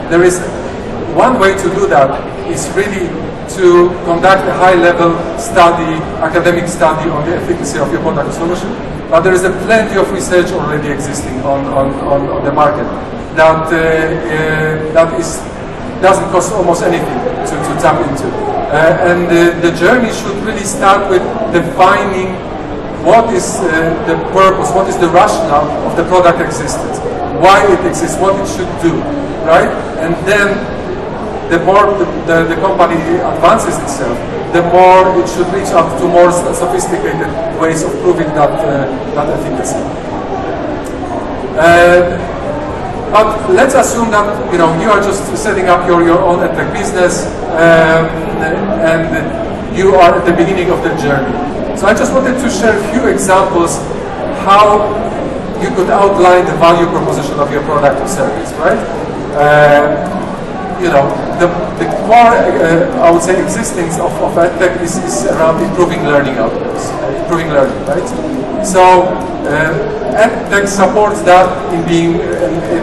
There is one way to do that is really to conduct a high-level study, academic study on the efficacy of your product solution. But there is plenty of research already existing on the market that doesn't cost almost anything to tap into. And the journey should really start with defining what is the purpose, what is the rationale of the product existence, why it exists, what it should do, right? And then the more the company advances itself, the more it should reach out to more sophisticated ways of proving that efficacy. But let's assume that you are just setting up your own EdTech business and you are at the beginning of the journey. So I just wanted to share a few examples how you could outline the value proposition of your product or service, right? The core, I would say, existence of EdTech is around improving learning outcomes, improving learning, right? So EdTech supports that in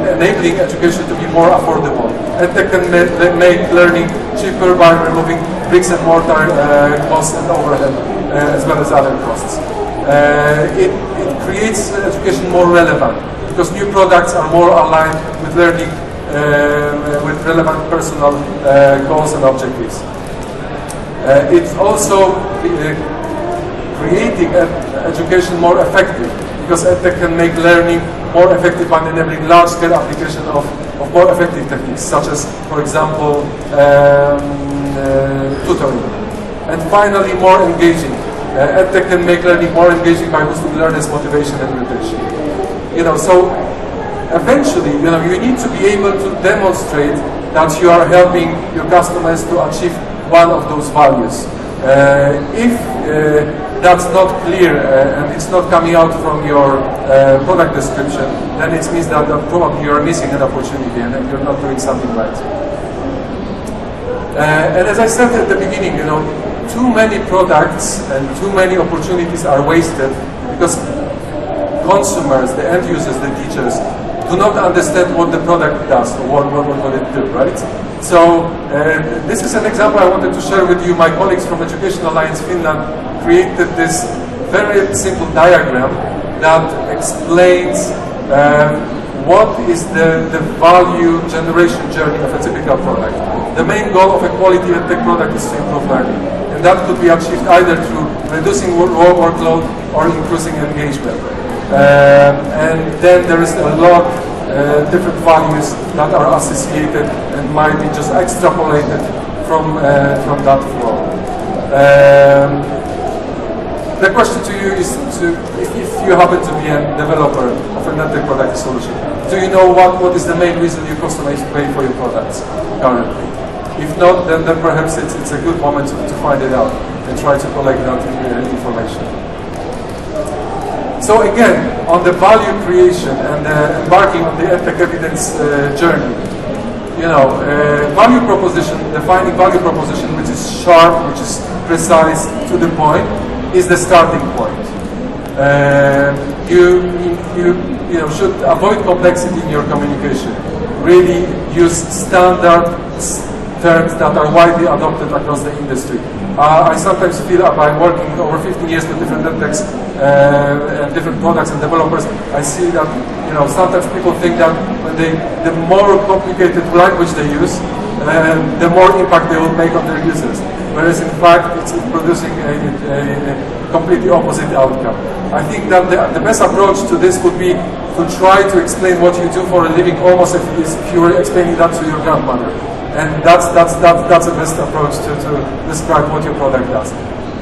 enabling education to be more affordable. EdTech can make learning cheaper by removing bricks and mortar costs and overhead, as well as other costs. It creates education more relevant because new products are more aligned with learning, with relevant personal goals and objectives. It's also creating education more effective because EdTech can make learning more effective by enabling large-scale application of more effective techniques, such as, for example, tutoring. And finally, more engaging. EdTech can make learning more engaging by boosting learners' motivation and retention. So eventually, you need to be able to demonstrate that you are helping your customers to achieve one of those values. If that's not clear and it's not coming out from your product description, then it means that probably you are missing an opportunity and you're not doing something right. And as I said at the beginning, too many products and too many opportunities are wasted because consumers, the end users, the teachers, do not understand what the product does or what it do, right? So this is an example I wanted to share with you. My colleagues from Education Alliance Finland created this very simple diagram that explains what is the value generation journey of a typical product. The main goal of a quality EdTech product is to improve learning. And that could be achieved either through reducing workload or increasing engagement. And then there is a lot of different values that are associated and might be just extrapolated from that flow. The question to you is, if you happen to be a developer of an EdTech product solution, do you know what is the main reason your customers pay for your products currently? If not, then perhaps it's a good moment to find it out and try to collect that information. So again, on the value creation and embarking on the EdTech evidence journey, value proposition, defining value proposition which is sharp, which is precise, to the point, is the starting point. You know, should avoid complexity in your communication. Really use standard terms that are widely adopted across the industry. I sometimes feel by working over 15 years with different networks and different products and developers, I see that, you know, sometimes people think that when the more complicated language they use, the more impact they will make on their users. Whereas in fact, it's producing a completely opposite outcome. I think that the best approach to this would be to try to explain what you do for a living almost if you were explaining that to your grandmother. And that's the best approach to describe what your product does.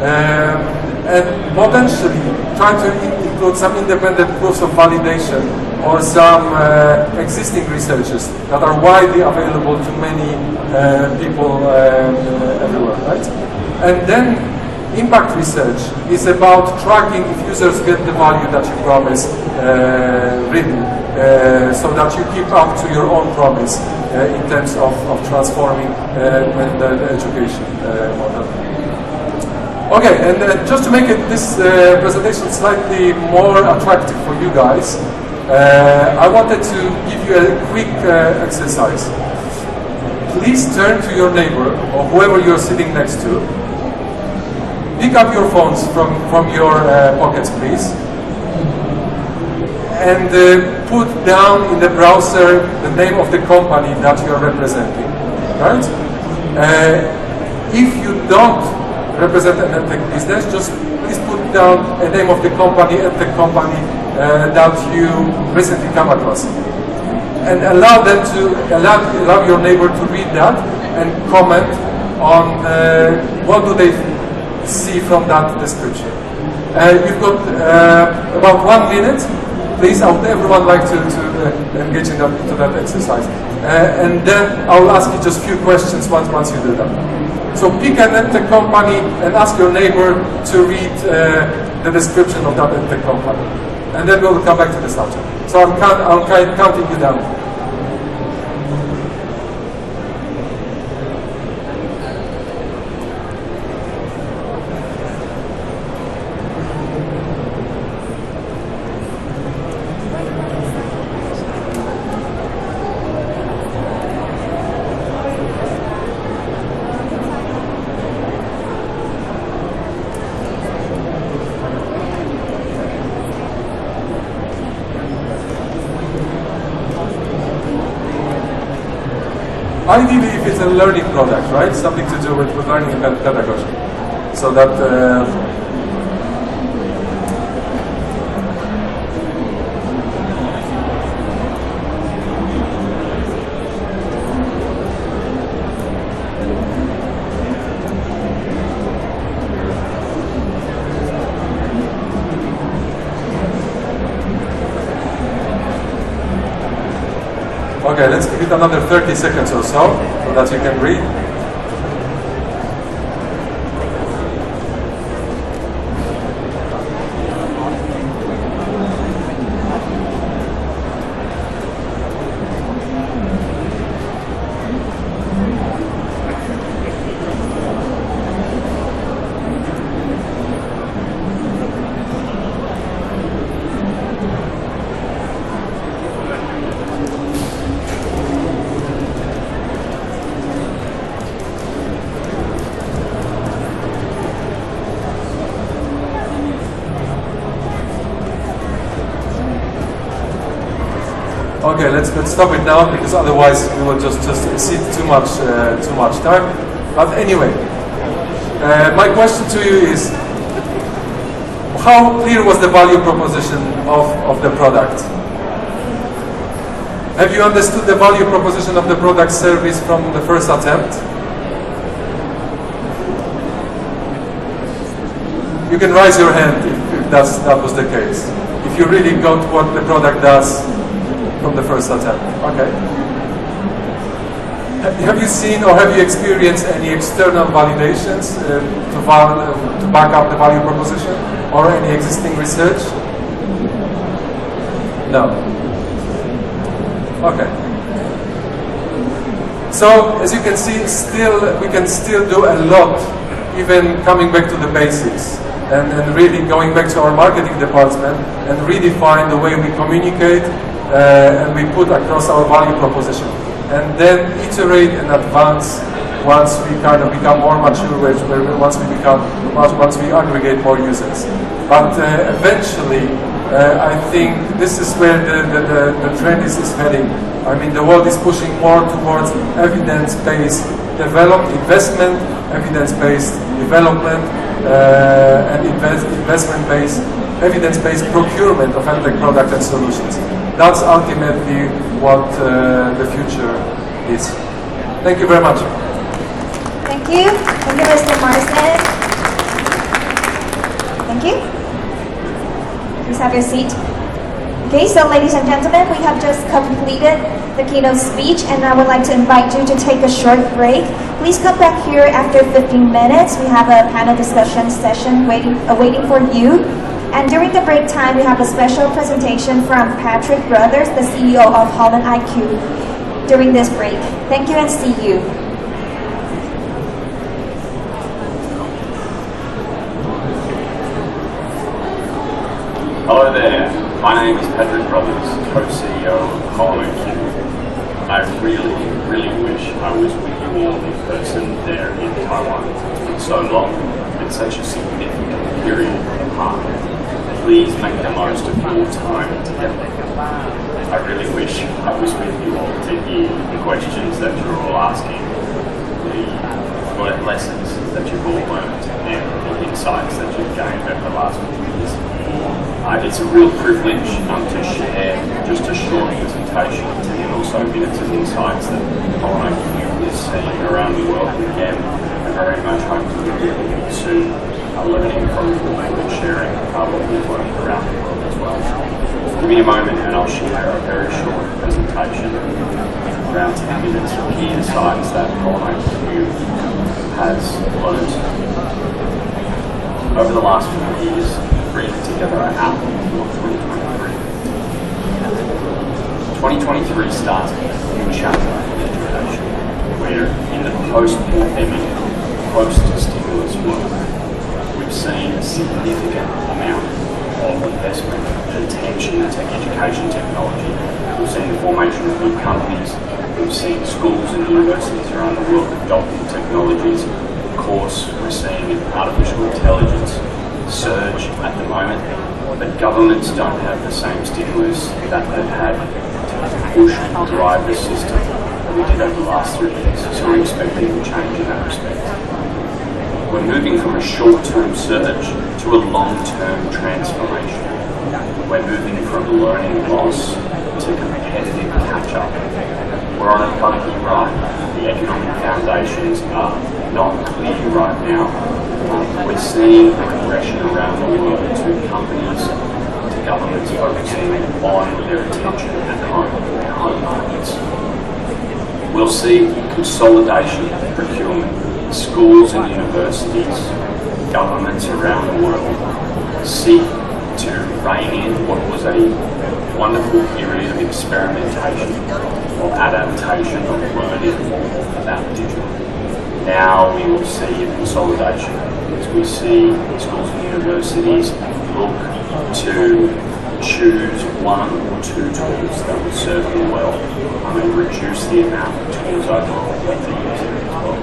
And potentially try to include some independent proofs of validation or some existing researches that are widely available to many people everywhere, right? And then impact research is about tracking if users get the value that you promise really, so that you keep up to your own promise in terms of transforming the education model. Okay, and just to make this presentation slightly more attractive for you guys, I wanted to give you a quick exercise. Please turn to your neighbor or whoever you're sitting next to. Pick up your phones from your pockets, please. And put down in the browser the name of the company that you're representing, right? If you don't represent an edtech business, just please put down a name of the company, edtech company that you recently come across. And allow your neighbor to read that and comment on what do they see from that description. You've got about 1 minute. Please, I would everyone like to engage into that exercise. And then I will ask you just a few questions once you do that. So pick an edtech company and ask your neighbor to read the description of that edtech company. And then we'll come back to the subject. So I'm counting you down. Ideally, if it's a learning product, right? Something to do with learning and pedagogy. So that okay, let's give it another 30 seconds or so that you can read. Okay, let's stop it now because otherwise we will just exceed too much time. But anyway, my question to you is: how clear was the value proposition of the product? Have you understood the value proposition of the product service from the first attempt? You can raise your hand if that was the case. If you really got what the product does from the first attempt. Okay. Have you seen or have you experienced any external validations to back up the value proposition or any existing research? No. Okay. So as you can see, we can still do a lot even coming back to the basics and really going back to our marketing department and redefine the way we communicate and we put across our value proposition. And then iterate and advance once we kind of become more mature, once we aggregate more users. But eventually, I think this is where the trend is heading. I mean, the world is pushing more towards evidence-based investment, evidence-based development, and investment-based, evidence-based procurement of edtech products and solutions. That's ultimately what the future is. Thank you very much. Thank you. Thank you, Mr. Marsden. Thank you. Please have your seat. Okay, so ladies and gentlemen, we have just completed the keynote speech, and I would like to invite you to take a short break. Please come back here after 15 minutes. We have a panel discussion session waiting for you. And during the break time, we have a special presentation from Patrick Brothers, the CEO of Holland IQ, during this break. Thank you and see you. Hello there, my name is Patrick Brothers, co-CEO of Holland IQ. I really wish I was with you all in person there in Taiwan. It's so long, it's such a significant period apart. Please make the most of your time together. I really wish I was with you all to hear the questions that you're all asking, the lessons that you've all learned, and the insights that you've gained over the last few years. It's a real privilege to share just a short presentation, 10 or so minutes of insights that Holland IQ is seeing around the world. And again, I very much hope to be really soon learning from you and sharing what we've learned around the world as well. Give me a moment and I'll share a very short presentation, around 10 minutes of key insights that Holland IQ has learned over the last few years, bringing together an outlook for 2023. 2023 starts a new chapter in education, where in the post-pandemic, post-stimulus world, we've seen a significant amount of investment and attention to education technology. We've seen the formation of new companies. We've seen schools and universities around the world adopting technologies. Of course, we're seeing artificial intelligence surge at the moment, but governments don't have the same stimulus that they've had to push and drive the system that we did over the last 3 years. So we're expecting a change in that respect. We're moving from a short-term surge to a long-term transformation. We're moving from learning loss to competitive catch-up. We're on a bumpy ride. The economic foundations are not clear right now. We're seeing progression around the world to companies, to governments focusing on their attention at home, their home markets. We'll see consolidation of procurement. Schools and universities, governments around the world seek to rein in what was a wonderful period of experimentation, of adaptation, of learning about digital. Now we will see a consolidation as we see schools and universities look to choose one or two tools that will serve them well and reduce the amount of tools overall that they use as well.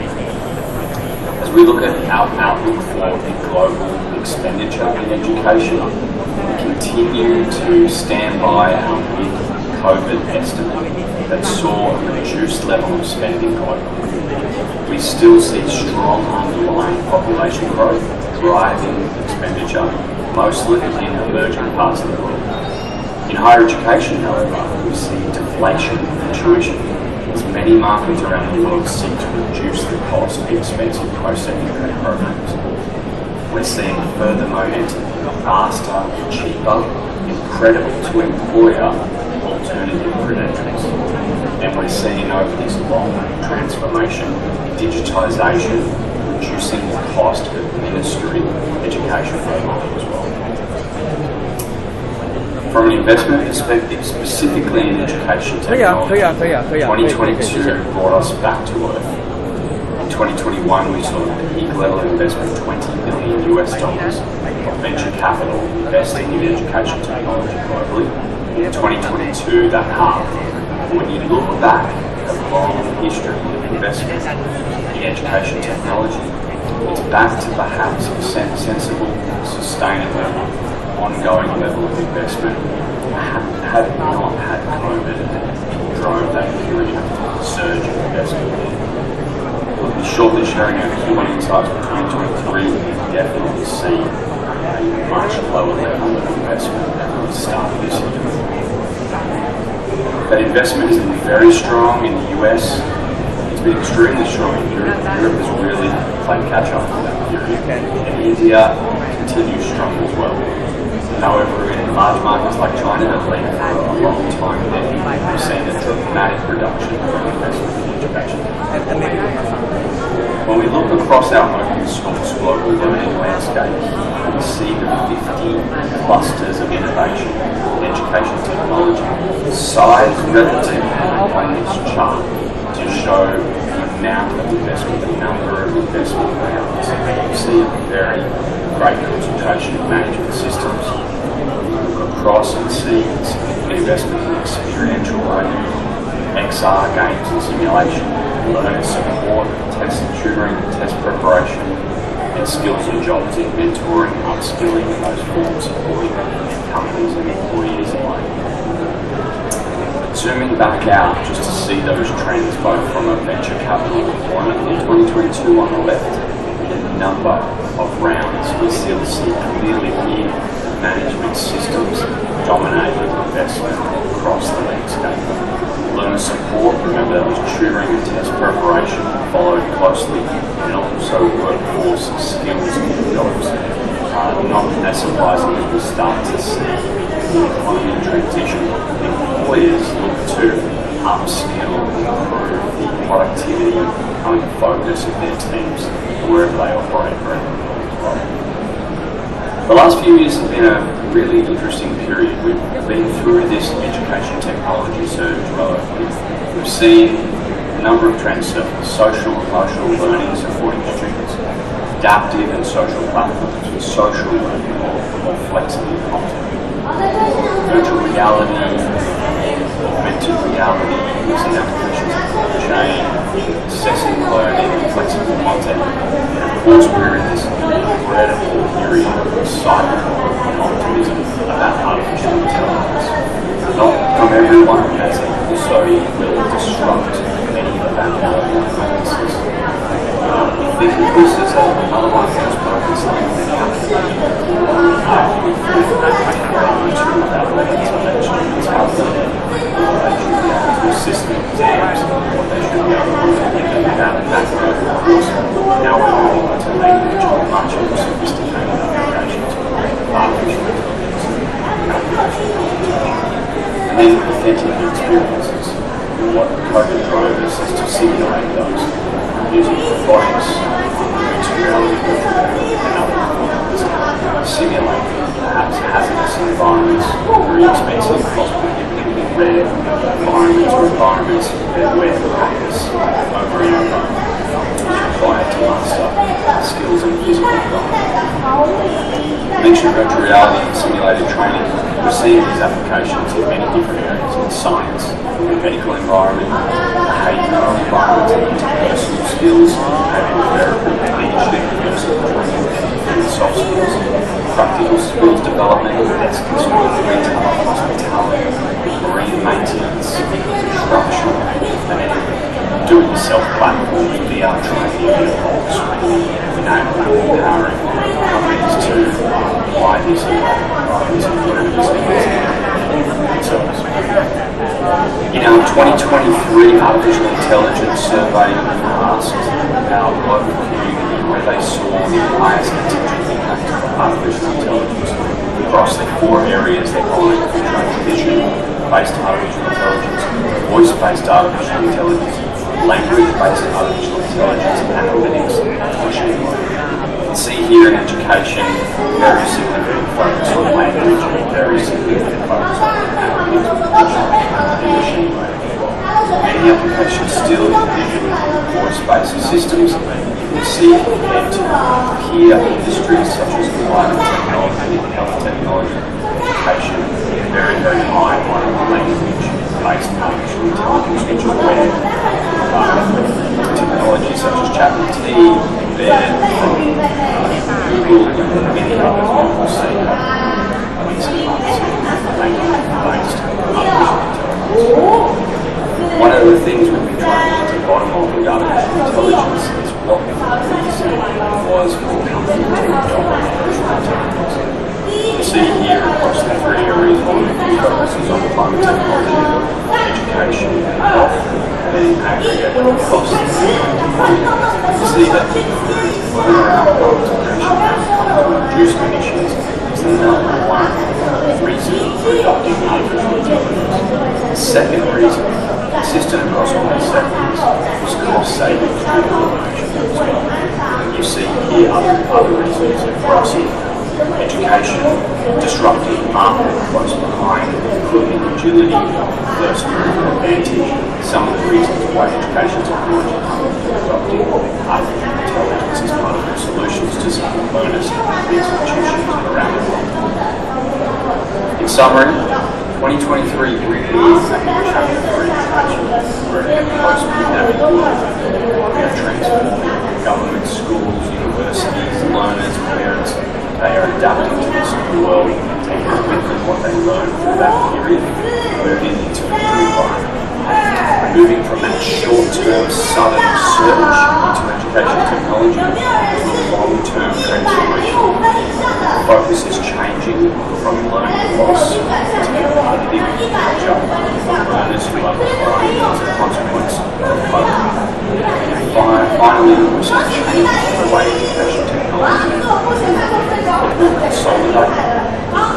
As we look at our outlook for the global expenditure in education, we continue to stand by our mid-COVID estimate that saw a reduced level of spending globally. We still see strong underlying population growth driving expenditure, mostly in emerging parts of the world. In higher education, however, we see deflation in tuition as many markets around the world seek to reduce the cost of expensive post-secondary programs. We're seeing further momentum in faster, cheaper, incredible to employer alternative credentials. And we're seeing over this long transformation, digitisation, reducing the cost of administering education overall as well. From an investment perspective, specifically in education technology, 2022 brought us back to earth. In 2021, we saw the peak level of investment, $20 billion of venture capital investing in education technology globally. In 2022, that halved. When you look back at the long history of investment in education technology, it's back to perhaps a sensible, sustainable, ongoing level of investment. Had it not had COVID drove that period surge of investment. We'll be shortly sharing our Q1 insights for 2023. We definitely see a much lower level of investment than we started this year. That investment has been very strong in the US. It's been extremely strong in Europe. Europe has really played catch up for that period. And India continues strong as well. However, in large markets like China that have been for a long time, we've seen a dramatic reduction in investment in education. When we look across our open source global learning landscape, we see the 50 clusters of innovation in education technology sized relatively on this chart to show the amount of investment, the number of investment rounds. You see a very great concentration of management systems. Look across and see significant investment in experiential learning, XR games and simulation, learner support, test and tutoring, test preparation, and skills and jobs in mentoring, upskilling, and those forms supporting companies and employees alike. Zooming back out just to see those trends both from a venture capital deployment in 2022 on the left and the number of rounds, we still see clearly here management systems dominating investment across the landscape. Learner support, remember that was tutoring and test preparation, followed closely, and also workforce skills and jobs. Not as surprisingly, we start to see the economy transition. Employers look to upskill, improve the productivity and focus of their teams wherever they operate around the world. The last few years have been a really interesting period. We've been through this education technology surge relatively. We've seen a number of trends surface: social and emotional learning supporting students, adaptive and social platforms for social learning, more flexible content, virtual reality, augmented reality, using applications of blockchain, assessing learning, flexible content. And of course, we're in this incredible period of excitement and optimism about artificial intelligence. Not from everyone, as it also will disrupt many of our global practices. We think of this as another one of those moments like many others. We think that technology about learning intervention is how to system exams, what they should be able to do without that of course. Now we're moving on to language or much more sophisticated applications of artificial intelligence. And then authentic experiences. And what COVID drove us is to simulate those using robotics, virtual reality, and other formats. Simulate perhaps hazardous environments, very expensive, possibly rare environments or environments where the practice over and over is required to master skills and physical development. I mentioned virtual reality and simulated training. We're seeing these applications in many different areas: in science, in the medical environment, behavioural environment, interpersonal skills, having wearable leadership, personal training, and soft skills, practical skills development, desk and school, retail, hospitality, marine maintenance, construction, and do-it-yourself platforms, VR training, and also enabling and empowering companies to apply these environments and whatever this themselves. In our 2023 Artificial Intelligence Survey, we asked our global community where they saw the highest potential impact of artificial intelligence across the 4 areas that are vision-based artificial intelligence, voice-based artificial intelligence, language-based artificial intelligence, analytics, and machine learning. You can see here in education, very significant focus on language, very significant focus on analytics, and machine learning. Many applications still use voice-based systems, you can see compared to peer industries such as climate technology, health technology, education, very, very high on language-based artificial intelligence, which are where technology such as ChatGPT, Embed, Google, and many others will see language-based artificial intelligence. One of the things we've been trying to get to the bottom of with artificial intelligence is what the reason was for companies to adopt artificial intelligence. You see here across the three areas one focuses on climate technology, education, and health, and then aggregate costs. You see that to reduce emissions is the number one reason for adopting artificial intelligence. The second reason, consistent across all these sectors, was cost savings through the automation as well. You see here other reasons across education, disrupting the market close behind, including agility, first mover advantage. Some of the reasons why education technology companies are adopting artificial intelligence is part of the solutions to some learners and institutions around the world. In summary, 2023 really is a new chapter for education. We're in a post-pandemic world. We have transformed government, schools, universities, learners, parents. They are adapting to this new world and taking with them what they learned through that period, moving into a new environment. Moving from that short-term sudden surge into education technology to a long-term transformation. The focus is changing from learning loss to competitive culture for learners who are behind as a consequence of COVID. Finally, we're seeing a change in the way education technology will consolidate,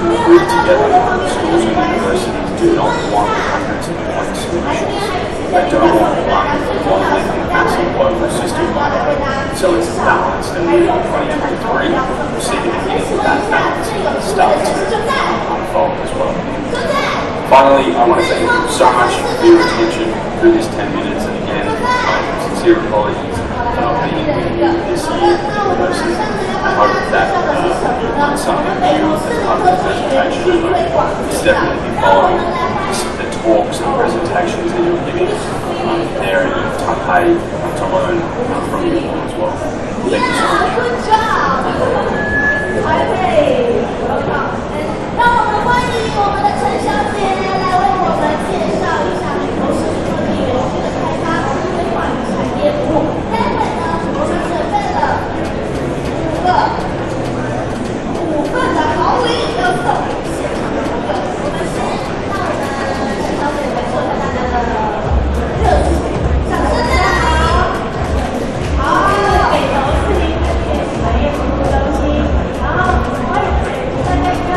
will group together. Schools and universities do not want hundreds of point solutions. They don't want one monolithic, massive global system. So it's a balance, and in 2023, we'll see the beginning of that balance start to unfold as well. Finally, I want to thank you so much for your attention through this 10 minutes, and again, sincere apologies for not being with you this year in person. I hope that you've learned something new as part of the presentation, and it's definitely following the talks and presentations that you're giving there in Taipei to learn from you all as well. Thank you so much. Good job. Taipei. 让我们欢迎我们的陈小姐来为我们介绍一下美国社区科技园区的开发规划与产业部。待会呢，我们准备了5份的好礼要送给现场的朋友。我们先让我们陈小姐来说一下大家的热情，掌声来好。好，北投市立产业服务中心，然后欢迎大家。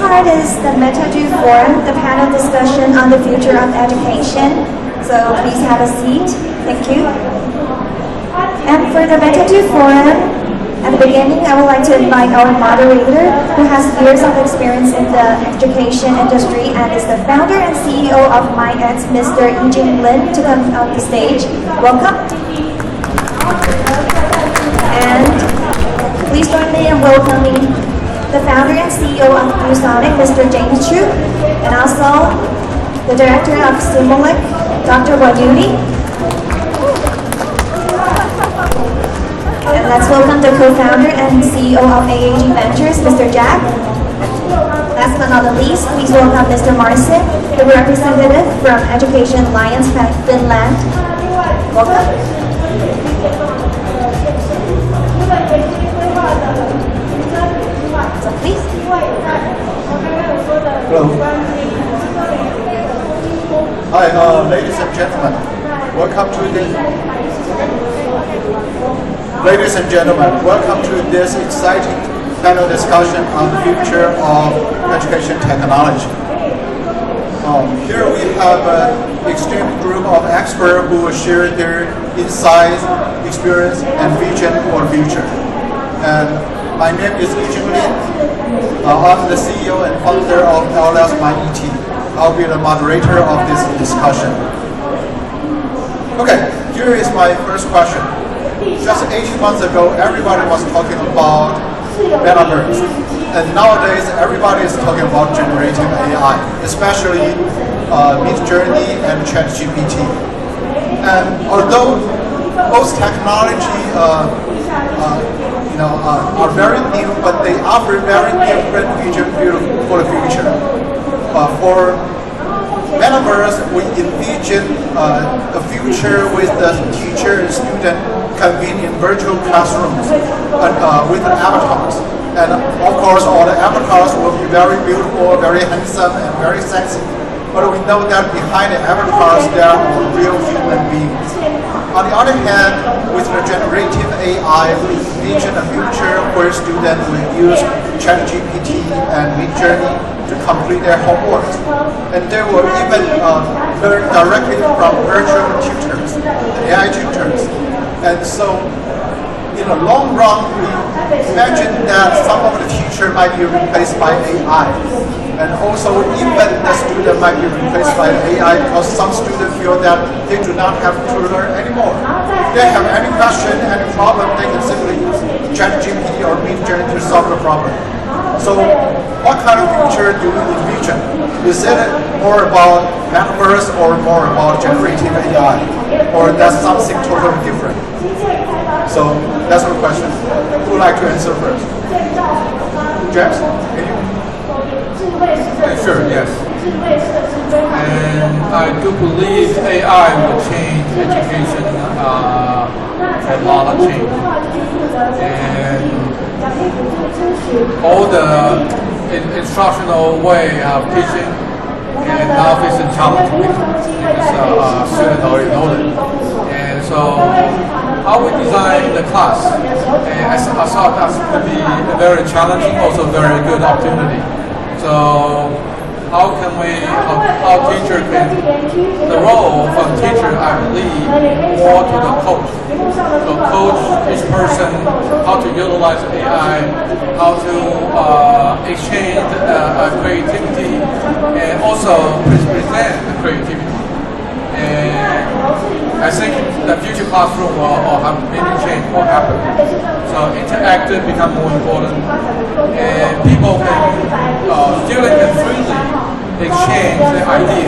part is the MetaDo Forum, the panel discussion on the future of education. So please have a seat. Thank you. And for the MetaDo Forum, at the beginning, I would like to invite our moderator, who has years of experience in the education industry and is the founder and CEO of MyEds, Mr. Yijing Lin, to come on the stage. Welcome. And please join me in welcoming the founder and CEO of ViewSonic, Mr. James Chu, and also the director of Simulink, Dr. Rogy. And let's welcome the co-founder and CEO of AAG Ventures, Mr. Jack. Last but not the least, please welcome Mr. Marcin, the representative from Education Alliance Finland. Welcome. So please. Hello. Hi, ladies and gentlemen. Welcome to Ladies and gentlemen, welcome to this exciting panel discussion on the future of education technology. Here we have an extreme group of experts who will share their insights, experience, and vision for the future. And my name is Yijing Lin. I'm the CEO and founder of LS MyET. I'll be the moderator of this discussion. Okay, here is my first question. Just 18 months ago, everybody was talking about metaverse. And nowadays, everybody is talking about generative AI, especially Midjourney and ChatGPT. And although both technology are very new, but they offer very different vision for the future. For metaverse, we envision a future with the teacher and student convened in virtual classrooms with avatars. And of course, all the avatars will be very beautiful, very handsome, and very sexy. But we know that behind the avatars, there are real human beings. On the other hand, with the generative AI, we envision a future where students will use ChatGPT and Midjourney to complete their homework. And they will even learn directly from virtual tutors, AI tutors. And so, in the long run, we imagine that some of the teacher might be replaced by AI. And also, even the student might be replaced by AI because some students feel that they do not have to learn anymore. If they have any question, any problem, they can simply use ChatGPT or Midjourney to solve the problem. So, what kind of future do we envision? Is it more about metaverse or more about generative AI? Or that's something totally different? So, that's the question. Who would like to answer first? James, can you? Sure, yes. And I do believe AI will change education a lot of change. And all the instructional way of teaching and now facing challenge because students already know it. And so how we design the class, and I thought that could be a very challenging, also very good opportunity. So how can how teacher can, the role from teacher, I believe, more to the coach. So coach each person how to utilize AI, how to exchange creativity, and also present the creativity. And I think the future classroom will have many change will happen. So interactive become more important, and people can, students can freely exchange the idea,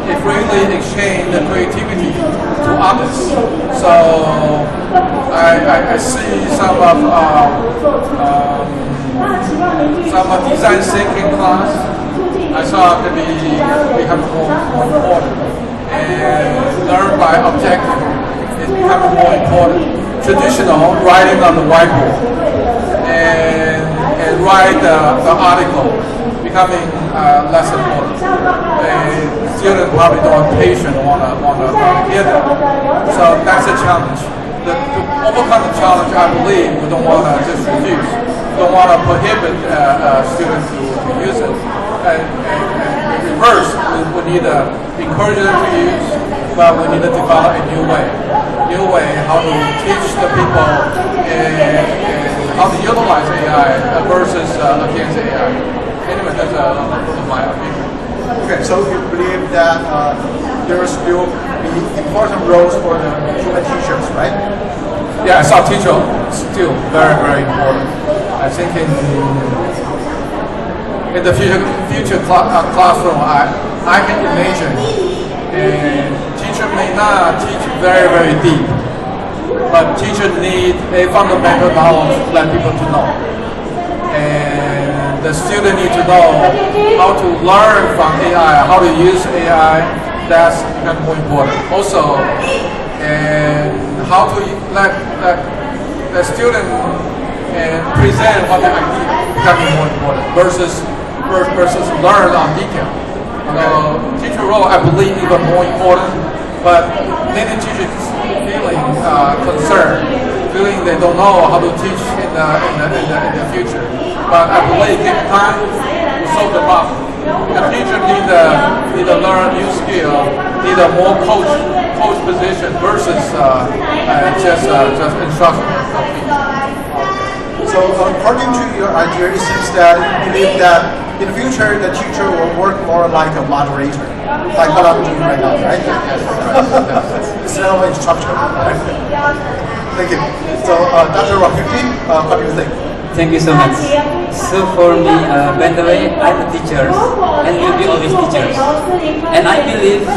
they freely exchange the creativity to others. So I see some of design thinking class. I saw it become more important. And learn by objective is becoming more important. Traditional writing on the whiteboard and write the article becoming less important. And students probably don't have patience want to hear that. So that's a challenge. To overcome the challenge, I believe we don't want to just refuse. We don't want to prohibit students to use it. reverse. We need to encourage them to use, but we need to develop a new way how to teach the people and how to utilize AI versus against AI. Anyway, that's my opinion. Okay, so you believe that there will still be important roles for the human teachers, right? Yeah, as a teacher, still very, very important. I think in the future classroom, I can imagine a teacher may not teach very, very deep, but teacher need a fundamental knowledge to let people to know. And the student need to know how to learn from AI, how to use AI. That's become more important. Also, and how to let the student and present what the idea becoming more important versus learn on detail. Teacher role, I believe, even more important. But many teachers feeling concerned, feeling they don't know how to teach in the future. But I believe give time to solve the problem. The teacher need to learn new skill, need a more coach position versus just instruction. So according to your idea, it seems that you believe that in the future the teacher will work more like a moderator, like what I'm doing right now, right? Instead of instructor. Thank you. So Dr. Rogy, what do you think? Thank you so much. So for me, by the way, I'm a teacher and will be always teachers. And I believe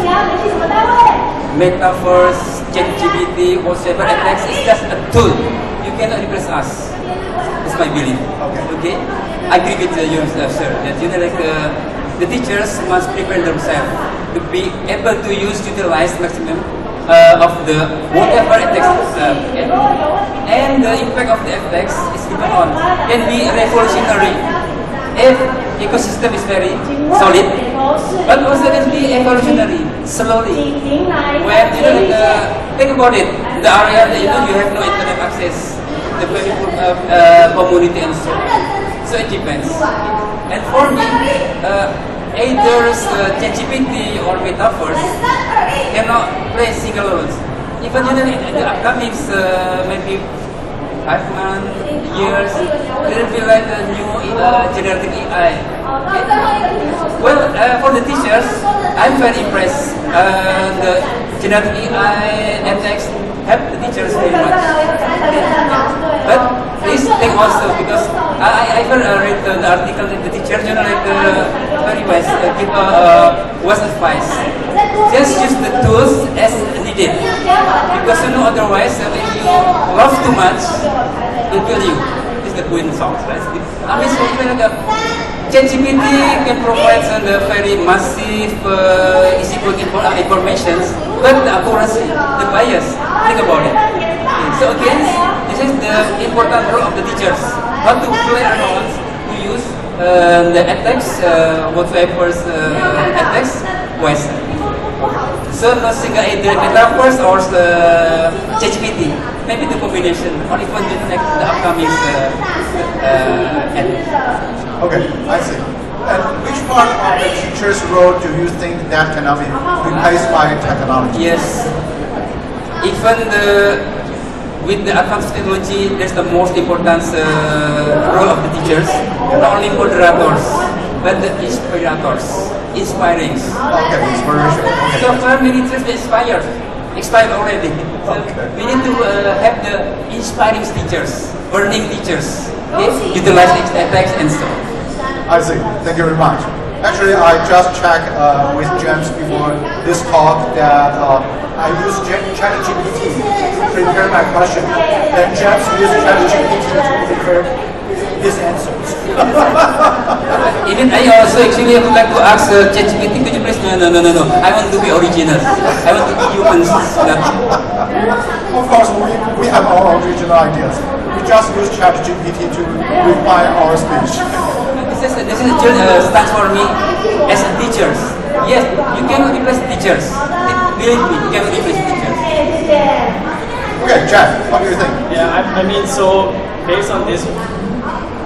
metaphors, ChatGPT, whatever attacks is just a tool. You cannot replace us. That's my belief. Okay? I agree with you, sir. That the teachers must prepare themselves to be able to utilize maximum of the whatever attacks. And the impact of the effects is given on can be revolutionary if ecosystem is very solid, but also can be evolutionary slowly. When think about it, the area that you have no internet access, the very community and so on. So it depends. And for me, either ChatGPT or metaphors cannot play single roles. Even in the upcoming maybe 5 months, years, there will be like a new generative AI. Well, for the teachers, I'm very impressed. The generative AI and text help the teachers very much. But please think also, because I read the article that the teachers very wise give wise advice. Just use the tools as needed, because otherwise if you love too much, it will kill you. It's the Queen songs, right? I mean, so ChatGPT can provide the very massive, easy information, but the accuracy, the bias, think about it. So again, this is the important role of the teachers. How to play around, to use the attacks, whatever attacks, wisely. So not single either metaphors or ChatGPT. Maybe the combination, or even the upcoming end. Okay, I see. And which part of the teacher's role do you think that cannot be replaced by technology? Yes. Even with the advanced technology, there's the most important role of the teachers. Not only moderators, but the inspirators, inspiring. Okay, inspiration. Okay. So far, many teachers expired already. So we need to have the inspiring teachers, burning teachers, okay? Utilize attacks and so on. I see. Thank you very much. Actually, I just checked with James before this talk that I used ChatGPT to prepare my question, and James used ChatGPT to prepare his answers. Even I also actually would like to ask ChatGPT, could you please, no, I want to be original. I want to be humans. Of course, we have our original ideas. We just use ChatGPT to refine our speech. This is stands for me as teachers. Yes, you cannot replace teachers. Believe me, you cannot replace teachers. Okay, Jeff, what do you think? Yeah, I mean, so based on this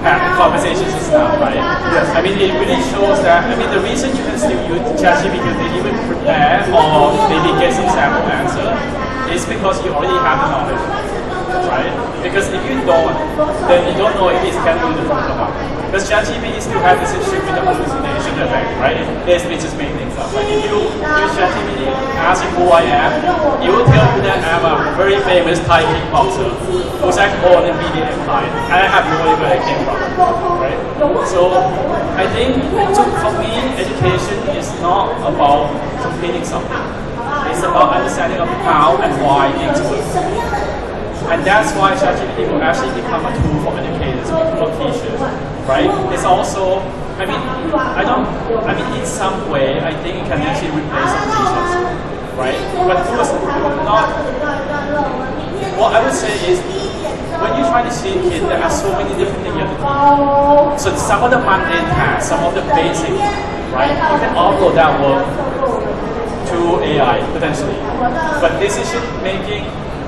have conversations and stuff, right? Yes. I mean, it really shows that, I mean, the reason you can still use ChatGPT to even prepare or maybe get some sample answer is because you already have the knowledge, right? Because if you don't, then you don't know if it can do the truth or not. Because ChatGPT still has this issue with the hallucination effect, right? It just make things up. Like if you use ChatGPT, ask it who I am, it will tell you that I'm a very famous Thai kickboxer who's actually born in Media Empire, and I have no idea where I came from, right? So I think for me, education is not about completing something. It's about understanding of how and why things work. And that's why ChatGPT will actually become a tool for educators, for teachers, right? It's also, I mean, in some way, I think it can actually replace some teachers, right? But tools not, what I would say is, when you try to see kids, there are so many different things you have to do. So some of the mundane tasks, some of the basic, right? You can offload that work to AI, potentially. But decision making,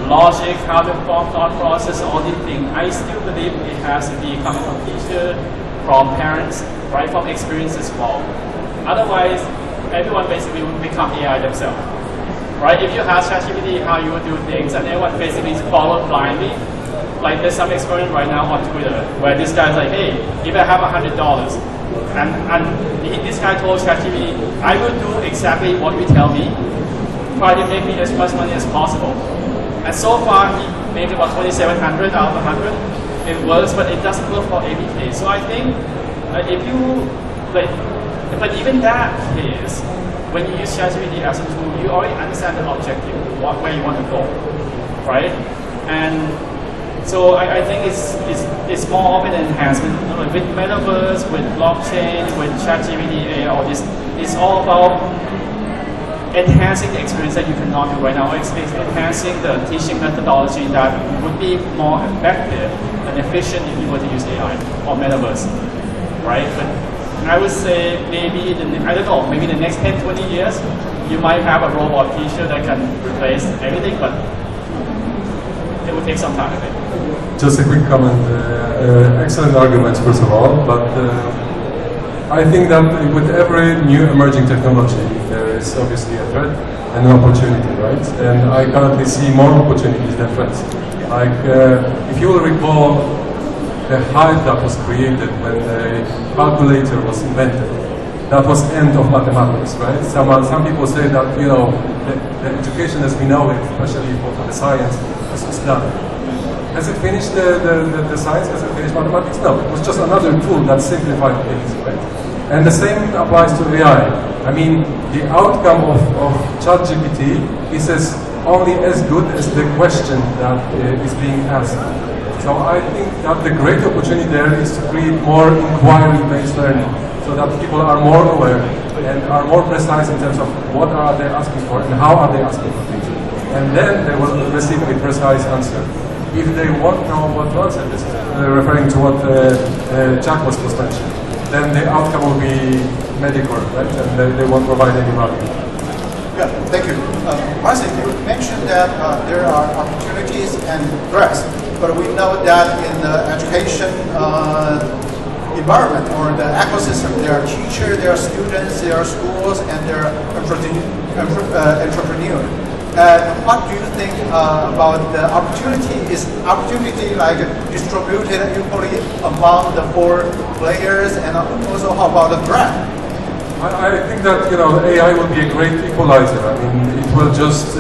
logic, how to form thought process, all these things, I still believe it has to be coming from teachers, from parents, right, from experience as well. Otherwise, everyone basically will become AI themselves, right? If you ask ChatGPT how you would do things, and everyone basically follow blindly. Like there's some experiment right now on Twitter where this guy's like, hey, if I have $100, and this guy told ChatGPT, I will do exactly what you tell me, try to make me as much money as possible. And so far, he made about 2,700 out of 100. It works, but it doesn't work for ABK. So I think if you, like, but even that case, when you use ChatGPT as a tool, you already understand the objective, where you want to go, right? And so I think it's more of an enhancement with metaverse, with blockchain, with ChatGPT, all this. It's all about enhancing the experience that you cannot do right now. It's enhancing the teaching methodology that would be more effective and efficient if you were to use AI or metaverse, right? But I would say maybe, I don't know, maybe the next 10, 20 years, you might have a robot teacher that can replace everything, but it will take some time, I think. Just a quick comment. Excellent arguments, first of all, but I think that with every new emerging technology, there is obviously a threat and an opportunity, right? And I currently see more opportunities than threats. Like, if you will recall the hype that was created when the calculator was invented, that was end of mathematics, right? Some people say that, you know, the education as we know it, especially for the science, is done. Has it finished the science? Has it finished mathematics? No, it was just another tool that simplified things, right? And the same applies to AI. I mean, the outcome of ChatGPT is only as good as the question that is being asked. So I think that the great opportunity there is to create more inquiry-based learning, so that people are more aware and are more precise in terms of what are they asking for and how are they asking for things. And then they will receive a precise answer. If they won't know what to answer, this is referring to what Jack was mentioning, then the outcome will be mediocre, right? And they won't provide any value. Yeah, thank you. Marcin, you mentioned that there are opportunities and threats, but we know that in the education environment or the ecosystem, there are teachers, there are students, there are schools, and there are entrepreneurs. What do you think about the opportunity? Is opportunity like distributed equally among the four players, and also how about the threat? I think that, you know, AI will be a great equalizer. I mean, it will just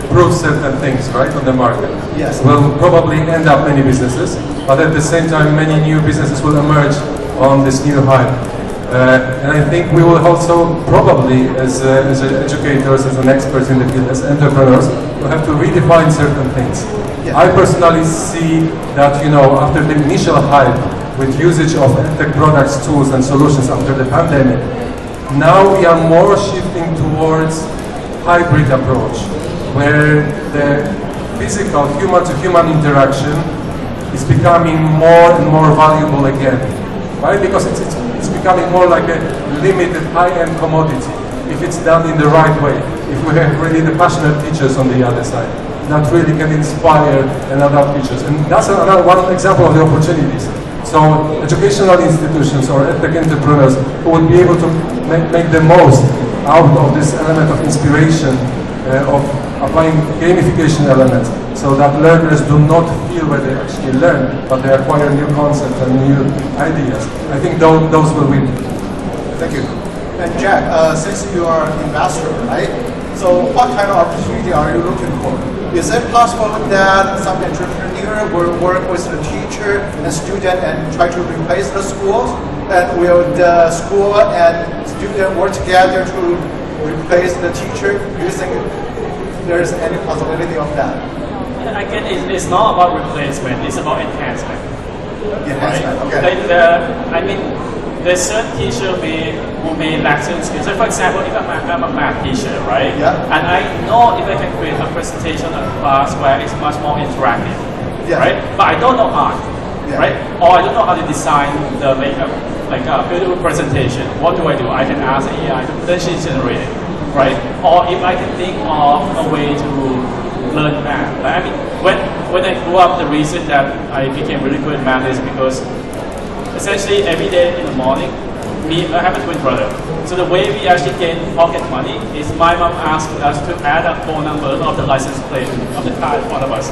prove certain things, right, on the market. Yes. Will probably end up many businesses, but at the same time, many new businesses will emerge on this new hype. And I think we will also probably, as educators, as an expert in the field, as entrepreneurs, will have to redefine certain things. Yeah. I personally see that, you know, after the initial hype with usage of tech products, tools, and solutions after the pandemic, now we are more shifting towards hybrid approach, where the physical human-to-human interaction is becoming more and more valuable again, right? Because it's becoming more like a limited high-end commodity if it's done in the right way, if we have really the passionate teachers on the other side that really can inspire and adapt teachers. And that's one example of the opportunities. So educational institutions or ethnic entrepreneurs would be able to make the most out of this element of inspiration, of applying gamification elements, so that learners do not feel where they actually learn, but they acquire new concepts and new ideas. I think those will win. Thank you. And Jack, since you are an investor, right? So what kind of opportunity are you looking for? Is it possible that some entrepreneur will work with the teacher and student and try to replace the schools? And will the school and student work together to replace the teacher? Do you think there's any possibility of that? Again, it's not about replacement, it's about enhancement. Enhancement, right? okay. I mean, the certain teacher will be lacking skills. So for example, if I'm a math teacher, right? Yeah. And I know if I can create a presentation of class where it's much more interactive, Yeah. right? But I don't know art, Yeah. right? Or I don't know how to design the makeup, like a beautiful presentation. What do? I can ask AI to potentially generate it, right? Or if I can think of a way to learn math. Right? I mean, when I grew up, the reason that I became really good at math is because essentially every day in the morning, I have a twin brother. So the way we actually gain pocket money is my mom asked us to add up phone number of the license plate of the car in front of us,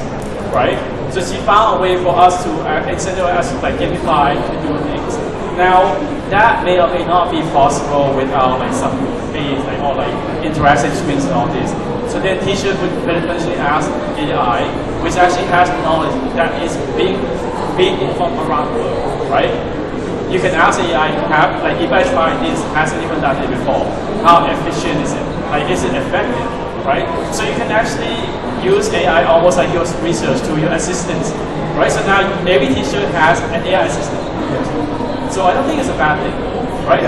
right? So she found a way for us to incentivize us to like gamify and do things. Now that may or may not be possible without like some aids, like or like interaction screens and all this. So then teachers would potentially ask AI, which actually has knowledge that is being informed around the world, right? You can ask AI, like if I try this, has anyone done it before? How efficient is it? Like, is it effective, right? So you can actually use AI almost like your research tool, your assistant, right? So now every teacher has an AI assistant. So I don't think it's a bad thing, right?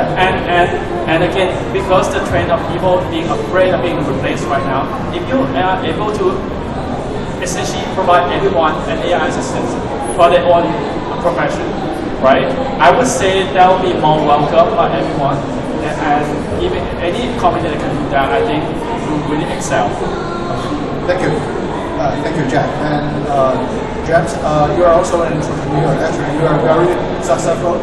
And again, because the trend of people being afraid of being replaced right now, if you are able to essentially provide everyone an AI assistant for their own profession, right? I would say that will be more welcome by everyone, and even any company that can do that, I think will really excel. Thank you, Jack. And James, you are also an entrepreneur. Actually, you are a very successful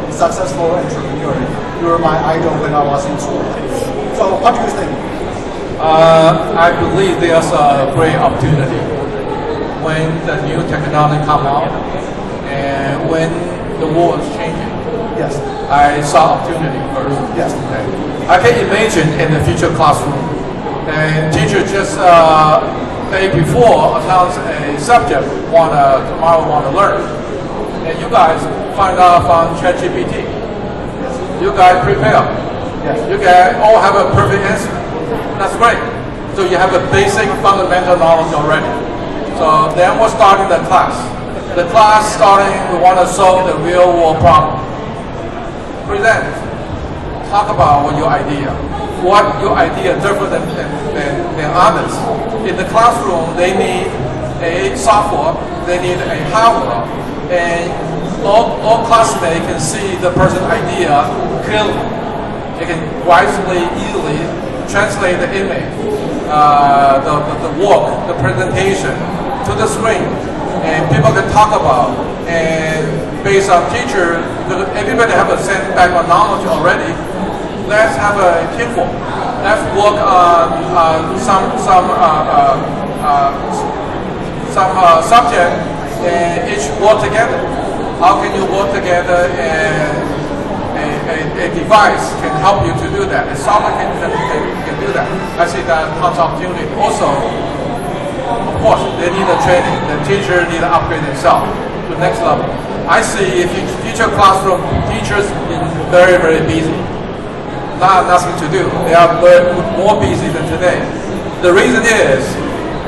entrepreneur. You were my idol when I was in school. So, what do you think? I believe there's a great opportunity when the new technology come out and when the world is changing. Yes. I saw opportunity first. Yes. Okay. I can imagine in the future classroom, and teacher just day before announce a subject tomorrow want to learn, and you guys find out from ChatGPT. You guys prepare. Yes. You guys all have a perfect answer. That's great. So you have a basic fundamental knowledge already. So then we're starting the class. The class starting, we want to solve the real world problem. Present. Talk about what your idea. What your idea different than others. In the classroom, they need a software, they need a hardware, and all classmates can see the person's idea clearly. They can wisely, easily translate the image, the work, the presentation to the screen. And people can talk about, and based on teacher, because everybody have the same type of knowledge already, let's have a teamwork. Let's work on some subject and each work together. How can you work together and a device can help you to do that. A software can do that. I see that tons of opportunity. Also, of course, they need a training. The teacher need to upgrade themselves to the next level. I see if future classroom teachers been very, very busy. Nothing to do. They are more busy than today. The reason is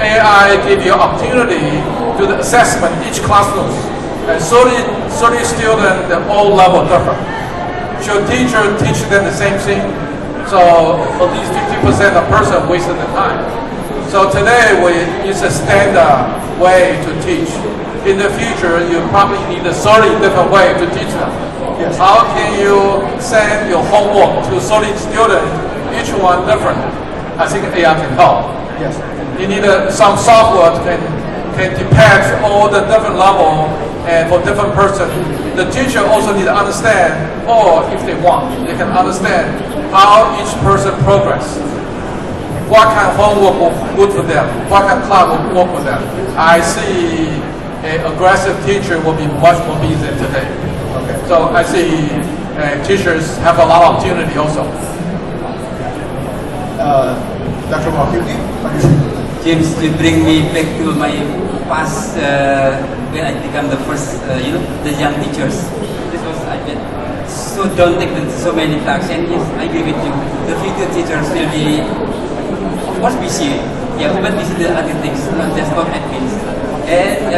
AI give you opportunity to the assessment each classroom. And 30 students, they're all level different. Should teacher teach them the same thing? So at least 50% of person wasted the time. So today it's a standard way to teach. In the future, you probably need a 30 different way to teach them. Yes. How can you send your homework to 30 students, each one different? I think AI can help. Yes. You need some software can detect all the different level and for different person the teacher also need to understand, or if they want, they can understand how each person progress. What kind of homework will good for them? What kind of class will work for them? I see an aggressive teacher will be much more busy than today. Okay. So I see teachers have a lot of opportunity also. Dr. Rogy, James, you bring me back to my past when I become the first, the young teachers. This was, I bet, so daunting with so many tasks. And yes, I agree with you. The future teachers will be, of course, busy. Yeah, but busy the other things, not just about admins. And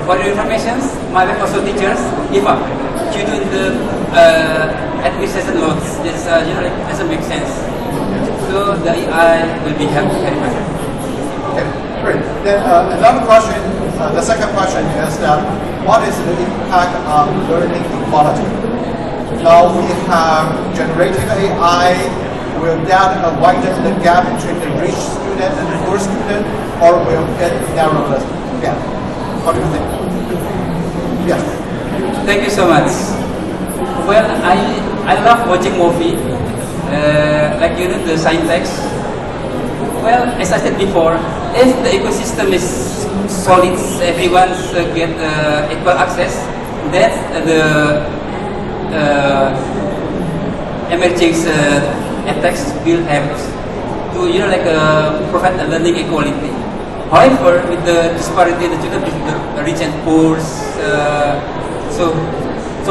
for your information, my wife also teachers. Eva, she doing the administration notes. This, doesn't make sense. So the AI will be helpful very much. okay, great. Then another question, the second question is that what is the impact on learning equality? Now we have generative AI. Will that widen the gap between the rich student and the poor student, or will it narrow the gap? What do you think? Yes. Thank you so much. Well, I love watching movie, like the science text. Well, as I said before, if the ecosystem is solid, everyone get equal access, then the emerging attacks will have to provide a learning equality. However, with the disparity in the children between the rich and poor, so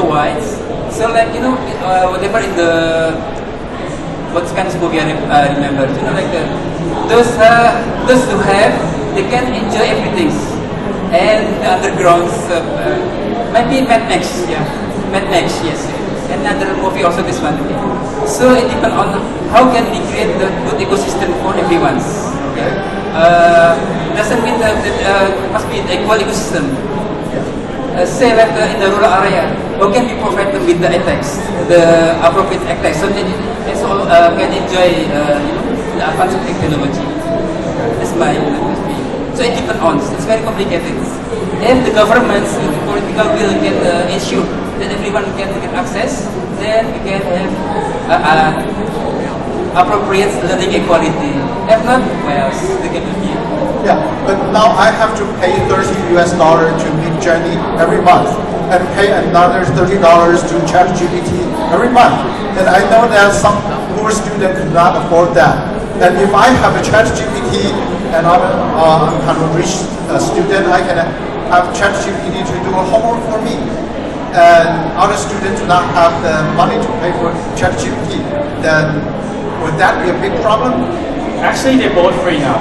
wide. So whatever in the what kind of movie I remember, those who have, they can enjoy everything, and the undergrounds maybe Mad Max, yes. Another movie also this one. So it depends on how can we create the good ecosystem for everyone. Okay. Doesn't mean that must be an equal ecosystem. Say like in the rural area, how can we provide them with the attacks, the appropriate attacks, so they all can enjoy the advanced technology. That's my perspective. So it depends on. It's very complicated. If the governments, the political will get issue that everyone can get access, then we can have appropriate learning equality. If not, well, they can be. Yeah, but now I have to pay $30 to Midjourney every month, and pay another $30 to ChatGPT every month. And I know that some poor student could not afford that. And if I have a ChatGPT and I'm kind of a rich student, I can have ChatGPT to do a homework for me. And other students do not have the money to pay for ChatGPT, then would that be a big problem? Actually, they're both free now.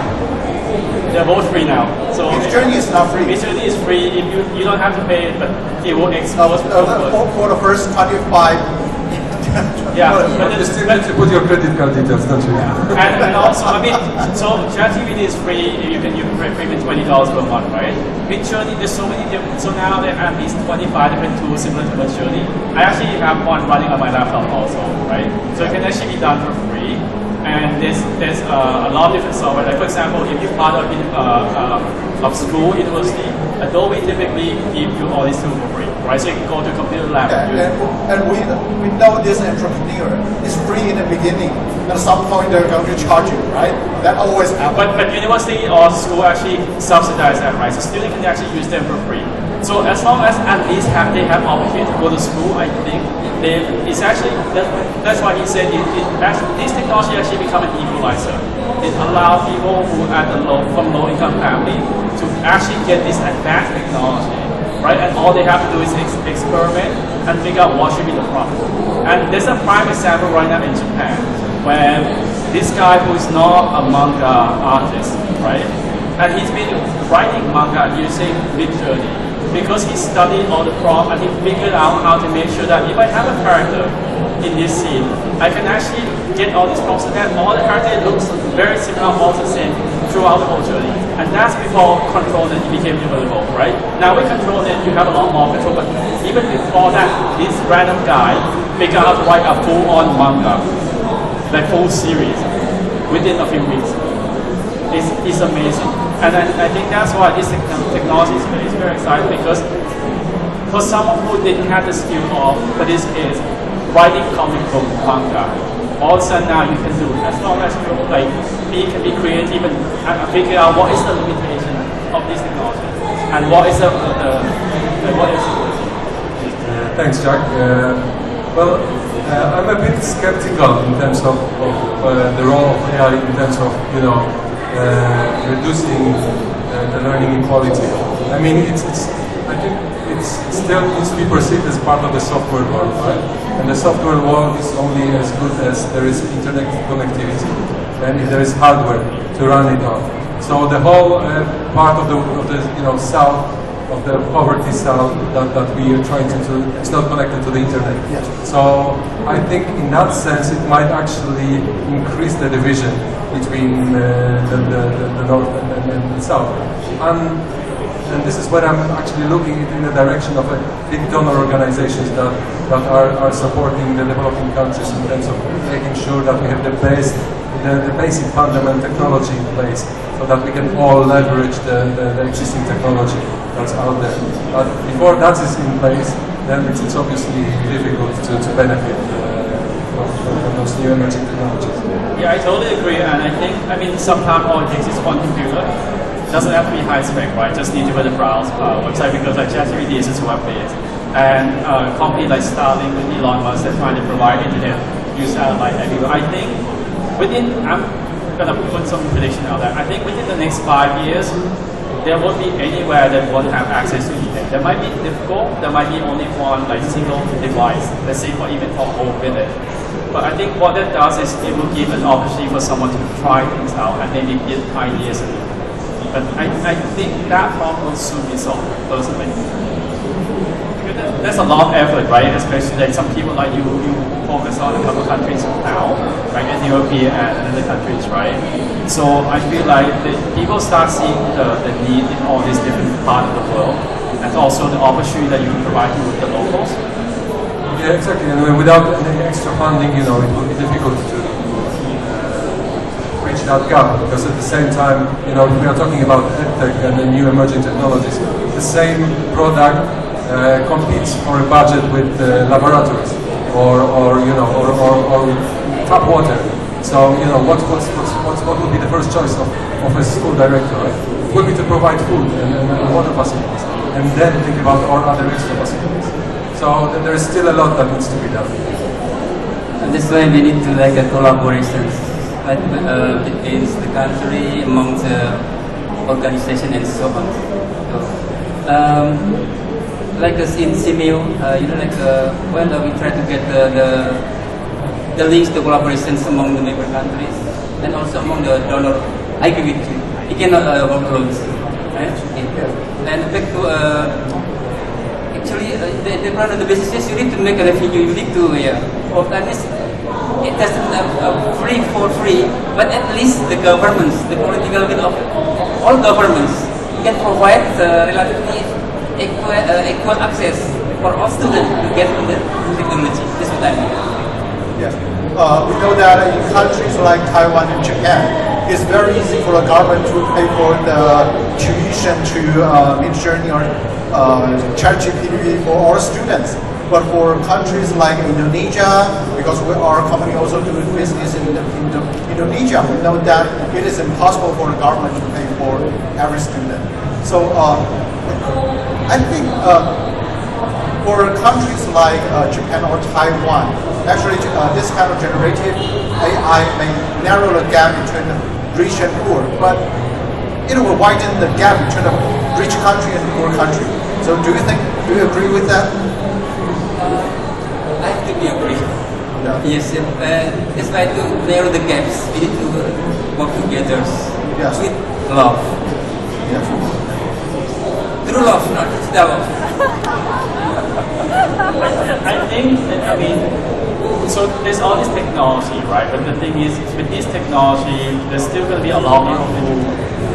So Midjourney is not free. Midjourney is free. If you don't have to pay, but it will expose for the first 25. Yeah, You still need to put your credit card details, don't you? and also, so ChatGPT is free. You can pay with $20 per month, right? Midjourney, there's so many different. So now there are at least 25 different tools similar to Midjourney. I actually have one running on my laptop also, right? So it can actually be done for free. And there's a lot of different software. Like for example, if you're part of school, university, Adobe typically give you all these tools for free, right? So you can go to a computer lab. And we know this entrepreneur is free in the beginning. At some point they're going to charge you, right? That always happens. But university or school actually subsidize that, right? So students can actually use them for free. So as long as at least they have opportunity to go to school, I think it's actually that's why he said this technology actually become an equalizer. It allows people who are from low income family to actually get this advanced technology, right? And all they have to do is experiment and figure out what should be the problem. And there's a prime example right now in Japan, where this guy who is not a manga artist, right? And he's been writing manga using Midjourney. Because he studied all the prompts and he figured out how to make sure that if I have a character in this scene, I can actually get all these prompts so that all the character looks very similar, all the same throughout the whole journey. And that's before ControlNet became available, right? Now with ControlNet, you have a lot more control, but even before that, this random guy figured out how to write a full-on manga, like full series, within a few weeks. It's amazing. And I think that's why this technology is very exciting, because for someone who didn't have the skill of, for this case, writing comic book manga, all of a sudden now you can do it. As long as you can be creative and figure out what is the limitation of this technology and what is what is it. Thanks, Jack. Well, I'm a bit skeptical in terms of the role of AI in terms of reducing the learning inequality. I mean, I think it still needs to be perceived as part of the software world, right? And the software world is only as good as there is internet connectivity and if there is hardware to run it on. So the whole part of the south, of the poverty south that we are trying to do, it's not connected to the internet. Yes. So I think in that sense it might actually increase the division between the north and the south. And this is where I'm actually looking in the direction of big donor organizations that are supporting the developing countries in terms of making sure that we have the basic fundamental technology in place so that we can all leverage the existing technology that's out there. But before that is in place, then it's obviously difficult to benefit from those new emerging technologies. Yeah, I totally agree, and I mean, sometimes all it takes is one computer. It doesn't have to be high spec, right? Just need to be able to browse website because like ChatGPT is just web-based. And a company like Starlink with Elon Musk, they're trying to provide internet use satellite everywhere. I think I'm gonna put some prediction out there. I think within the next 5 years, there won't be anywhere that won't have access to internet. There might be difficult, there might be only one single device, let's say for even for a whole village. But I think what that does is it will give an opportunity for someone to try things out and maybe get ideas. But I think that problem will soon be solved, personally. There's a lot of effort, right? Especially like some people like you focus on a couple of countries now, right? And European and other countries, right? So I feel like people start seeing the need in all these different parts of the world, and also the opportunity that you can provide to the locals. Yeah, exactly. And without any extra funding, it will be difficult to bridge that gap. Because at the same time, we are talking about edtech and the new emerging technologies. The same product competes for a budget with laboratories or tap water. So what would be the first choice of a school director? Right? It would be to provide food and water facilities, and then think about all other extra facilities. So there is still a lot that needs to be done. And that's why we need to a collaborations between the country, among the organization and so on. So, in CMU, when we try to get the links to collaborations among the member countries and also among the donor, I agree with you. You cannot work alone, right? And back to actually, the run of the businesses, you need to make a revenue, you need to organize. It doesn't for free, but at least the governments, the political will of all governments can provide relatively equal access for all students to get the technology. That's what I mean. Yes. We know that in countries like Taiwan and Japan, it's very easy for the government to pay for the tuition to mid-journey or ChatGPT for our students. But for countries like Indonesia, because our company also doing business in Indonesia, we know that it is impossible for the government to pay for every student. So I think for countries like Japan or Taiwan, actually this kind of generative AI may narrow the gap between the rich and poor, but it will widen the gap between the rich country and poor country. So do you agree with that? I have to be agree. Yeah. Yes, it's like to narrow the gaps. We need to work together with love. Yes. True love, not digital love. I think, so there's all this technology, right? But the thing is, with this technology, there's still going to be a lot of people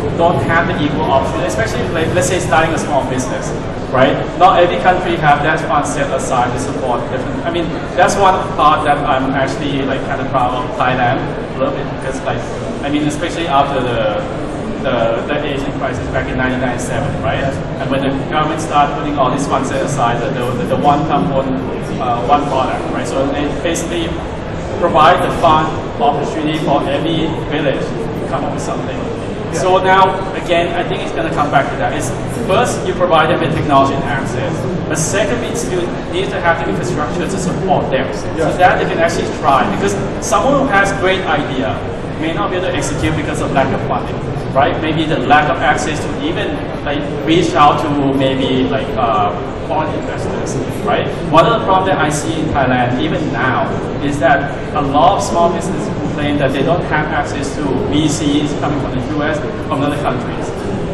who don't have the equal option, especially let's say starting a small business, right? Not every country have that fund set aside to support different. That's one part that I'm actually kind of proud of Thailand a little bit because especially after the the Asian crisis back in 1997, right? And when the government started putting all these funds set aside, the one company, one product, right? So they basically provide the fund opportunity for every village to come up with something. So now, again, I think it's going to come back to that. It's first, you provide them with technology and access. But secondly, you need to have the infrastructure to support them so that they can actually try. Because someone who has great idea may not be able to execute because of lack of funding, right? Maybe the lack of access to even like reach out to maybe like foreign investors, right? One of the problems that I see in Thailand even now is that a lot of small businesses complain that they don't have access to VCs coming from the US, from other countries.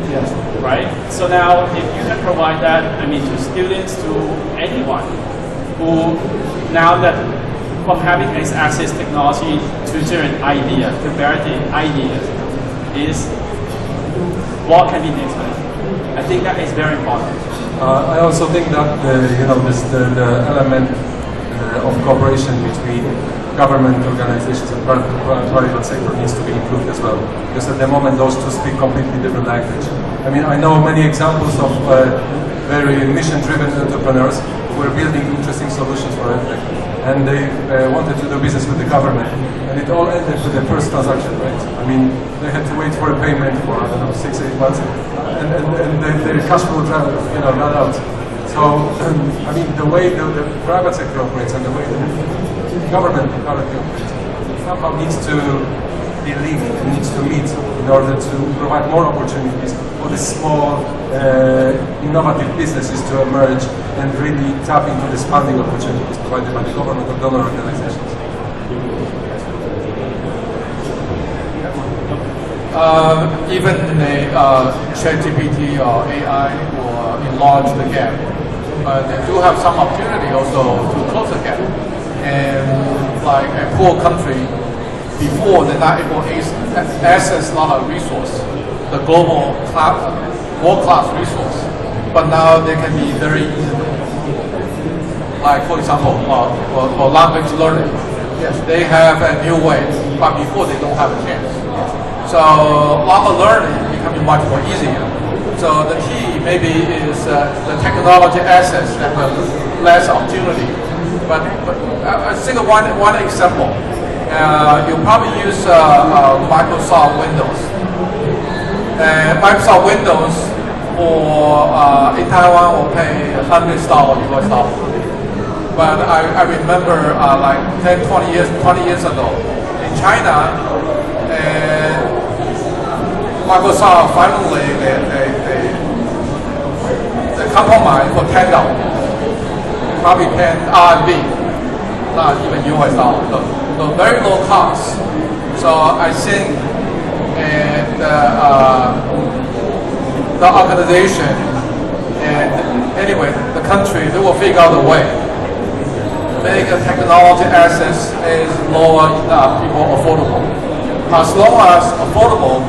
Yes. Right? So now, if you can provide that, I mean, to students, to anyone who, now that from having this access technology to generate ideas, to validate ideas, is what can be next. I think that is very important. I also think that the element of cooperation between government organizations and private sector needs to be improved as well. Because at the moment those two speak completely different language. I mean, I know many examples of very mission-driven entrepreneurs who are building interesting solutions for EdTech, and they wanted to do business with the government, and it all ended with the first transaction, right? I mean, they had to wait for a payment for, I don't know, 6-8 months, and their cash flow ran out. So, I mean, the way the private sector operates and the way the government currently operates somehow needs to be linked, needs to meet in order to provide more opportunities for the small, innovative businesses to emerge and really tap into these funding opportunities provided by the government or donor organizations. Even in a ChatGPT or AI or enlarge the gap, they do have some opportunity also to close the gap. And like a poor country, before they're not able to access a lot of resource, the global world-class resource, but now they can be very easy. Like for example, for language learning, yes, they have a new way, but before they don't have a chance. So language learning becoming much more easier. So the key maybe is the technology access that have less opportunity. But I think one example, you probably use Microsoft Windows. Microsoft Windows for in Taiwan will pay $100 US. But I remember like 20 years ago in China, Microsoft finally they compromise for $10. Probably 10 RMB, not even US dollars. So very low cost. So I think the organization and anyway the country, they will figure out a way. Make a technology access is lower enough, people affordable. As long as affordable,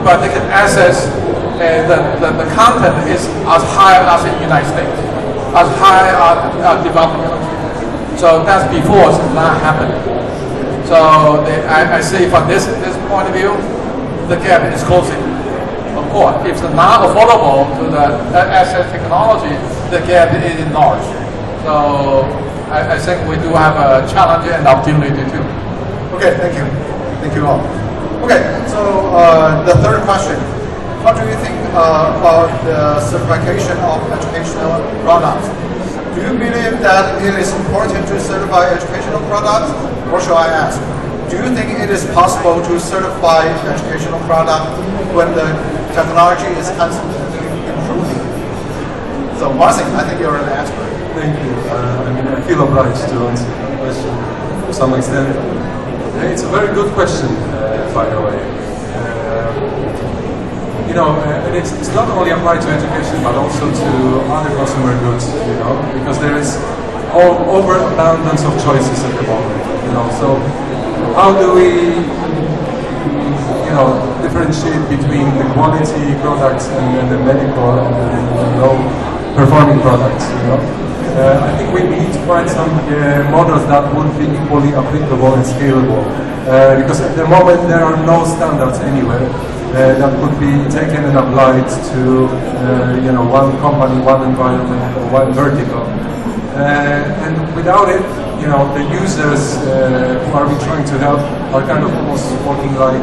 but they can access the content is as high as in the United States. As high as developing countries. So that's before it's not happening. So I say from this point of view, the gap is closing. Of course, if it's not affordable to the access technology, the gap is enlarged. So I think we do have a challenge and opportunity too. Okay, thank you. Thank you all. Okay, so the third question. What do you think about the certification of educational products? Do you believe that it is important to certify educational products? Or shall I ask, do you think it is possible to certify educational products when the technology is constantly improving? So Marcin, I think you're an expert. Thank you. I mean, I feel obliged to answer the question to some extent. It's a very good question, by the way. And it's not only applied to education, but also to other consumer goods, because there is overabundance of choices at the moment, So how do we, differentiate between the quality products and the medical and the low-performing products, I think we need to find some models that would be equally applicable and scalable, because at the moment there are no standards anywhere. that could be taken and applied to one company, one environment, or one vertical. And without it, the users who are we trying to help are kind of almost working like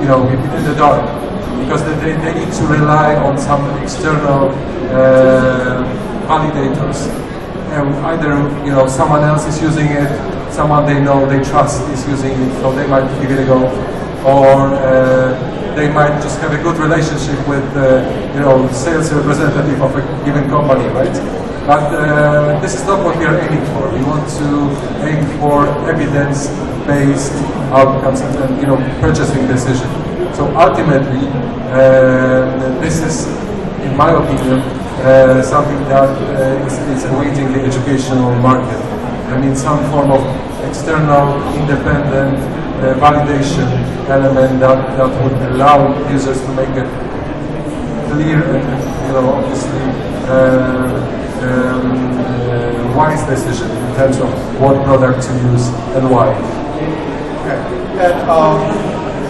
in the dark, because they need to rely on some external validators. And either someone else is using it, someone they know, they trust is using it, so they might give it a go, or they might just have a good relationship with sales representative of a given company, right? But this is not what we are aiming for. We want to aim for evidence-based outcomes and purchasing decision. So ultimately, this is, in my opinion, something that is awaiting the educational market. I mean, some form of external, independent validation element that would allow users to make a clear and, obviously, wise decision in terms of what product to use and why. Okay. And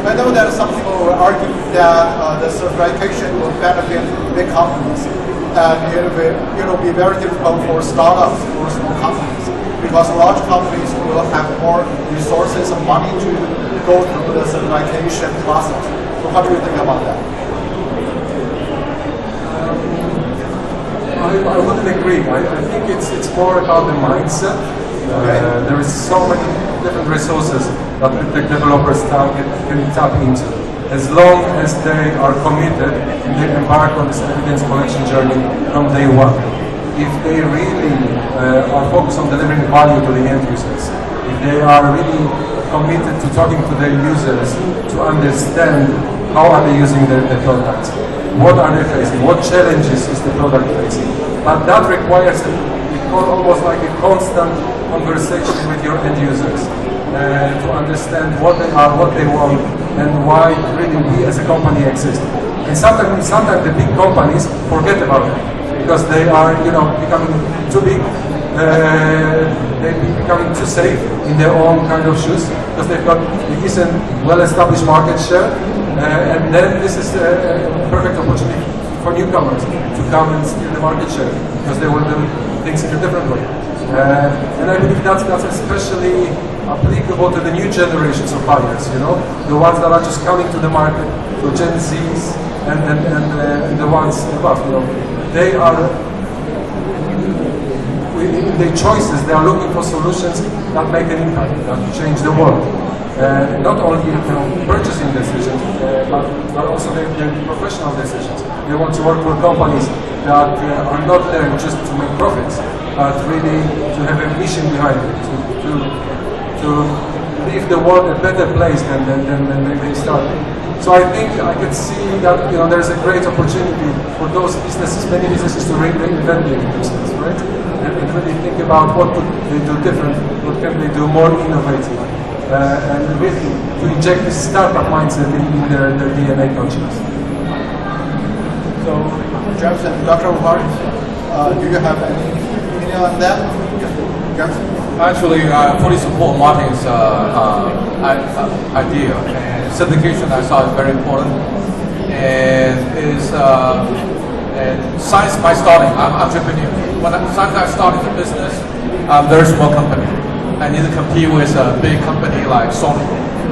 I know that some people will argue that the certification will benefit big companies, and it will be very difficult for startups or small companies, because large companies will have more resources and money to go through the certification process. So what do you think about that? I wouldn't agree. I think it's more about the mindset. There is so many different resources that the developers can tap into. As long as they are committed and they embark on this evidence collection journey from day one. If they really are focused on delivering value to the end users, if they are really committed to talking to their users to understand how are they using the product, what are they facing, what challenges is the product facing. But that requires almost like a constant conversation with your end users to understand what they are, what they want, and why really we as a company exist. And sometimes the big companies forget about it because they are becoming too big. They're becoming too safe in their own kind of shoes because they've got a decent, well-established market share, and then this is a perfect opportunity for newcomers to come and steal the market share because they will do things in a different way. And I believe that's especially applicable to the new generations of buyers, the ones that are just coming to the market, the Gen Zs and the ones above, they are, in their choices, they are looking for solutions that make an impact, that change the world. Not only purchasing decisions, but also their professional decisions. They want to work for companies that are not there just to make profits, but really to have a mission behind it, to leave the world a better place than they started. So I think I could see that there's a great opportunity for those businesses, many businesses, to reinvent their business, right? And really think about what could they do different, what can they do more innovative, and really to inject this startup mindset in their DNA cultures. So, James and Dr. Umar, do you have any opinion on that? James? Actually, I fully support Martin's idea. And certification, I saw, is very important. And since my starting, I'm an entrepreneur. Since I started the business, I'm a very small company. I need to compete with a big company like Sony.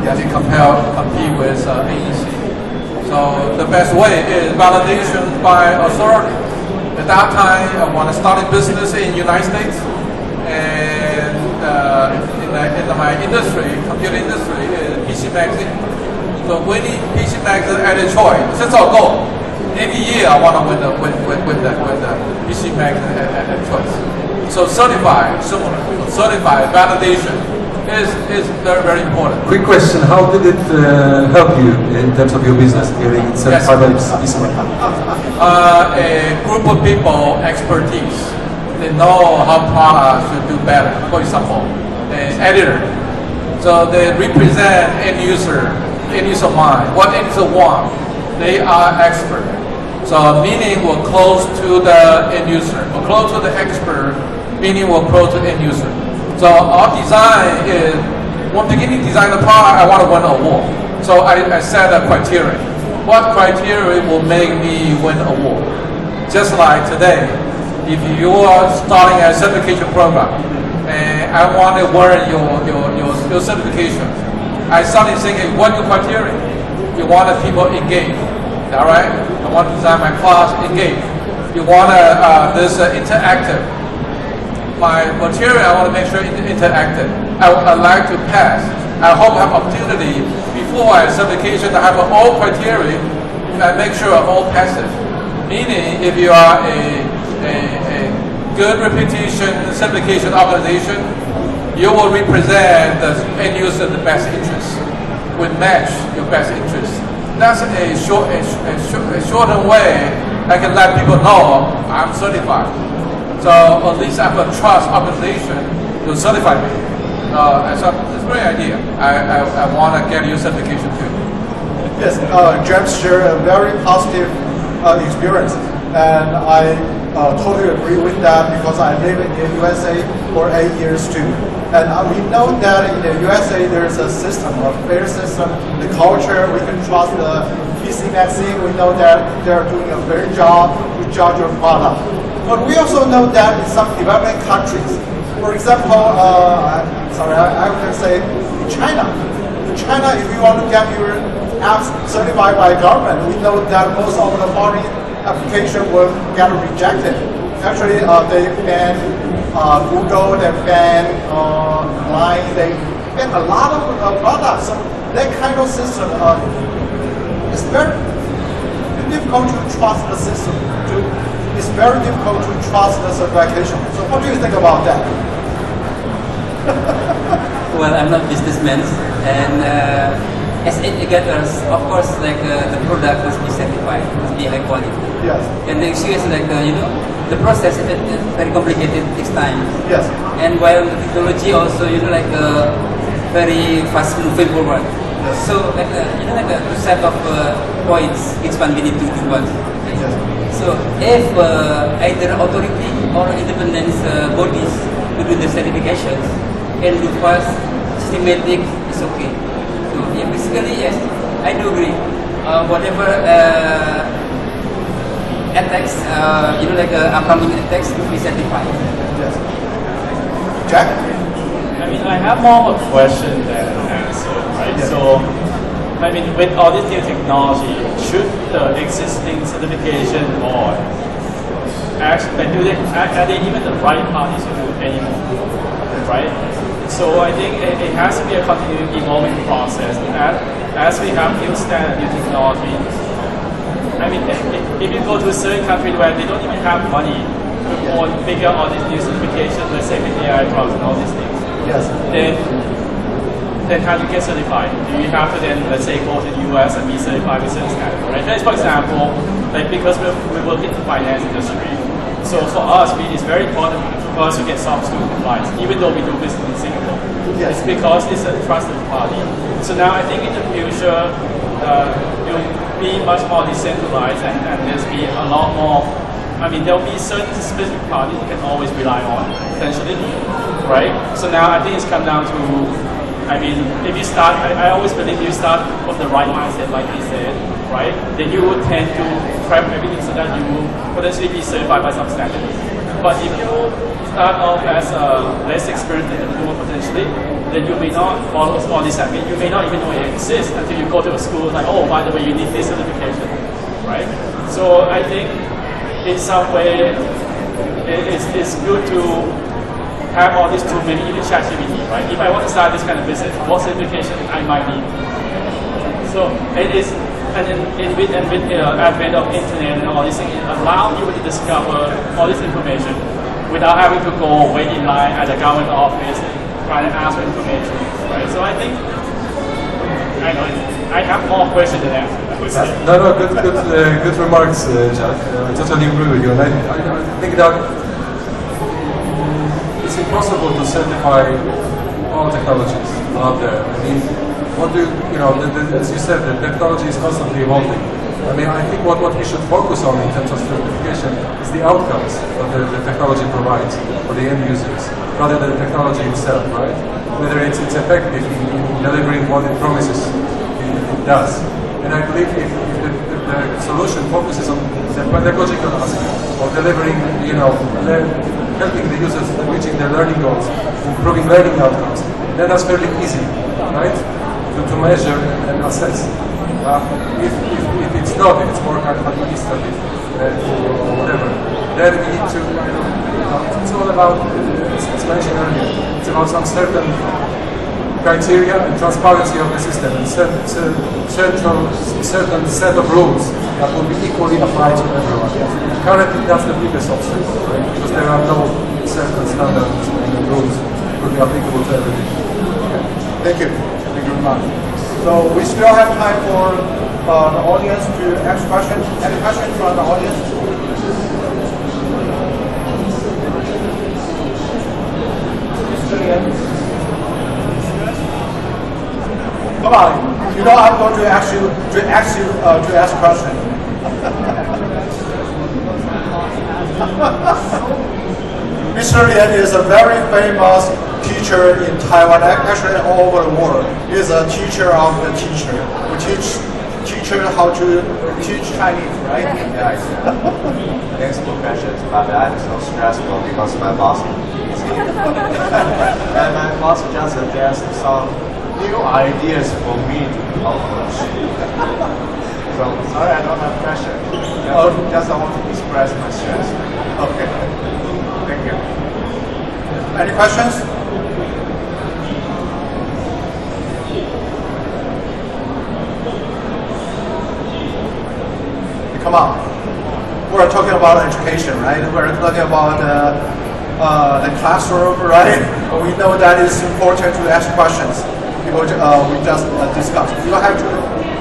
I need to compete with AEC. So the best way is validation by authority. At that time, when I started business in the United States, and in my industry, computer industry, is PC Magazine. So winning PC Magazine at a choice. Since our goal, every year I want to win the PC Magazine at a choice. So certified, similar. Certified validation is very, very important. Quick question: how did it help you in terms of your business getting certified by dpsmart? A group of people, expertise. They know how products should do better. For example, an editor. So they represent end user mind. What end user want, they are expert. So meaning we're close to the end user. We're close to the expert, meaning we're close to end user. So our design is, when beginning to design the product, I want to win an award. So I set a criteria. What criteria will make me win an award? Just like today, if you are starting a certification program, and I want to learn your certification, I started thinking, what your criteria? You want the people engaged, all right? I want to design my class engaged. You want this interactive. My material, I want to make sure it's interactive. I like to pass. I hope I have opportunity before I certification to have all criteria and make sure all passes. Meaning, if you are a good reputation certification organization, you will represent the end user the best interest, will match your best interest. That's a shortened way I can let people know I'm certified. So at least I have a trust organization to certify me. So it's a great idea. I want to get your certification too. Yes, James shared a very positive experience, and I totally agree with that because I live in the USA for 8 years too. And we know that in the USA there is a system, a fair system, the culture, we can trust the PC Magazine, we know that they are doing a fair job to judge your product. But we also know that in some developing countries, for example, I would say in China. In China, if you want to get your apps certified by government, we know that most of the foreign application will get rejected. Actually, they ban Google, they ban Line, they ban a lot of products. So that kind of system is very difficult to trust the system. It's very difficult to trust the certification. So what do you think about that? Well, I'm not businessman, and as educators, of course, like the product must be certified, must be high quality. Yes. And the issue is like the process is very complicated, takes time. Yes. And while the technology also, like very fast moving forward. Yes. So like like a set of points, each one we need to do one. Yes. So if either authority or independent bodies to do the certifications can do fast, systematic, it's okay. So yeah, basically yes, I do agree. Whatever attacks, like upcoming attacks to be certified. Yes. Jack? I mean, I have more of a question than an answer, right? Yes. So, I mean, with all this new technology, should the existing certification board actually, are they even the right parties to do it anymore, right? So I think it has to be a continuing evolving process. As we have new standard, new technology, I mean, if you go to a certain country where they don't even have money to figure out all these new certifications, let's say with AI drugs and all these things, Yes. then how do you get certified? Do you have to then, let's say, go to the US and be certified with certain standards, right? Just for example, like because we work in the finance industry, so for us, it's very important for us to get SOC 2 compliance, even though we do business in Singapore. Yes. It's because it's a trusted party. So now I think in the future, you'll be much more decentralized and there's be a lot more, I mean, there'll be certain specific parties you can always rely on, potentially, right? So now I think it's come down to, I mean, if you start, I always believe you start with the right mindset, like you said, right? Then you would tend to prep everything so that you will potentially be certified by some standards. But if you start off as less experienced individual potentially, then you may not follow all this. I mean, you may not even know it exists until you go to a school like, oh, by the way, you need this certification, right? So I think in some way, it's good to have all these tools, maybe even ChatGPT, right? If I want to start this kind of business, what certification I might need? So it is, and with the advent of internet and all these things, it allows you to discover all this information without having to go wait in line at the government office and try to ask for information, right? So I think, I know, I have more questions than answers. No, good remarks, Jack. I totally agree with you. And I think that it's impossible to certify all technologies out there. I mean, as you said, the technology is constantly evolving. I mean, I think what we should focus on in terms of certification is the outcomes that the technology provides for the end users, rather than the technology itself, right? Whether it's effective in delivering what it promises it does. And I believe if the solution focuses on the pedagogical aspect of delivering, helping the users reaching their learning goals, improving learning outcomes, then that's fairly easy, right? To measure and assess. If it's not, if it's more kind of administrative or whatever, then we need to it's all about, as mentioned earlier, it's about some certain criteria and transparency of the system and certain set of rules that will be equally applied to everyone. Currently, that's the biggest obstacle, right? Because there are no certain standards and rules that will be applicable to everything. Thank you. Thank you very much. So we still have time for the audience to ask questions. Any questions from the audience? Come on, I'm going to ask you to ask questions. Mr. Lian is a very famous teacher in Taiwan, actually all over the world. He is a teacher of the teacher. We teach teachers how to teach Chinese, right? Yes. Thanks for questions, but I'm so stressful because my boss is busy. And my boss just suggested some new ideas for me to accomplish. So sorry, I don't have pressure. Just I want to express my stress. Okay. Thank you. Any questions? Come on. We're talking about education, right? We're talking about the classroom, right? We know that it's important to ask questions. We just discussed. You have to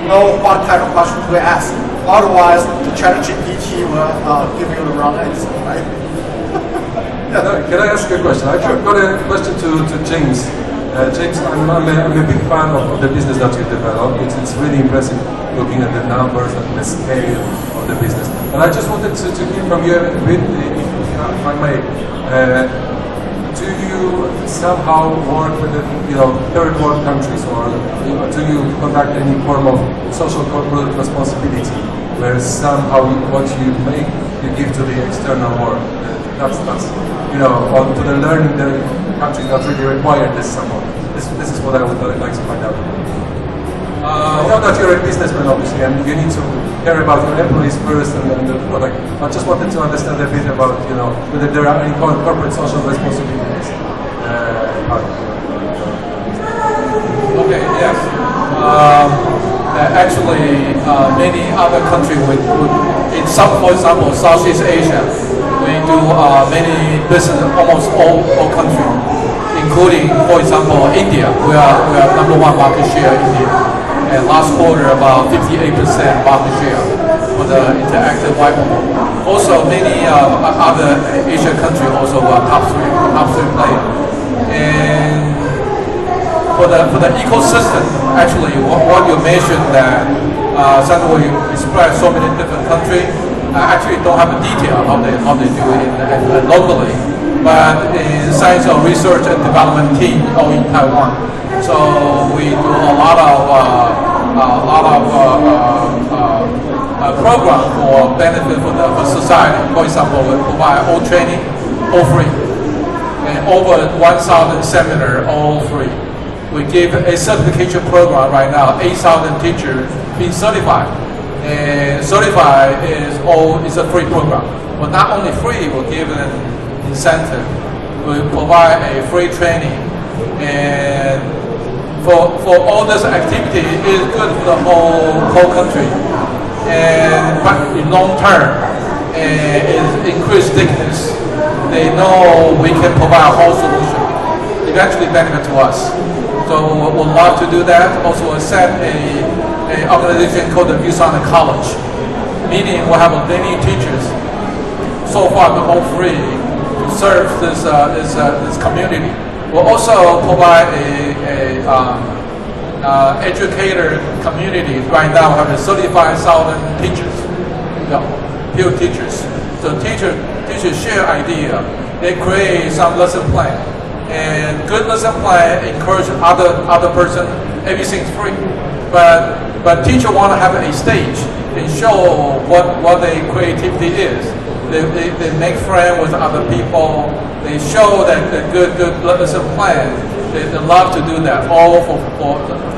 know what kind of questions we ask. Otherwise, the ChatGPT will give you the wrong answer, right? Can I ask you a question? I've got a question to James. James, I'm a big fan of the business that you developed. It's really impressive looking at the numbers and the scale of the business. And I just wanted to hear from you a bit, if I may. Do you somehow work with the third world countries, or do you conduct any form of social corporate responsibility, where somehow what you make you give to the external world? That's on to the learning the countries that really require this somehow. This is what I would like to find out. I know that you're a businessman, obviously, and you need to care about your employees first and the product. I just wanted to understand a bit about, whether there are any corporate social responsibilities. Okay, yes. Actually, many other countries, for example, Southeast Asia, we do many business, almost all countries, including, for example, India. We are number one market share in India. And last quarter, about 58% market share for the interactive whiteboard. Also, many other Asian countries also were top three players. And for the ecosystem, actually, what you mentioned that suddenly we spread so many different countries. I actually don't have the detail how they do it locally, but in science or research and development team all in Taiwan. So we do a lot of program for benefit for society. For example, we provide all training, all free, and over 1,000 seminar, all free. We give a certification program right now, 8,000 teachers being certified. And certified is a free program. But not only free, we give an incentive. We provide a free training, and for all this activity is good for the whole country. And but in long term, is increased stickiness. They know we can provide a whole solution. Eventually benefit to us. So we'd love to do that. Also, we set an organization called the ViewSonic College, meaning we have many teachers. So far, they're all free to serve this community. We'll also provide a educator community. Right now, we have 35,000 teachers, peer teachers. So teachers share idea. They create some lesson plan, and good lesson plan encourage other person. Everything's free. but teacher want to have a stage and show what their creativity is. They make friends with other people. They show that the good lesson plan. They love to do that, all for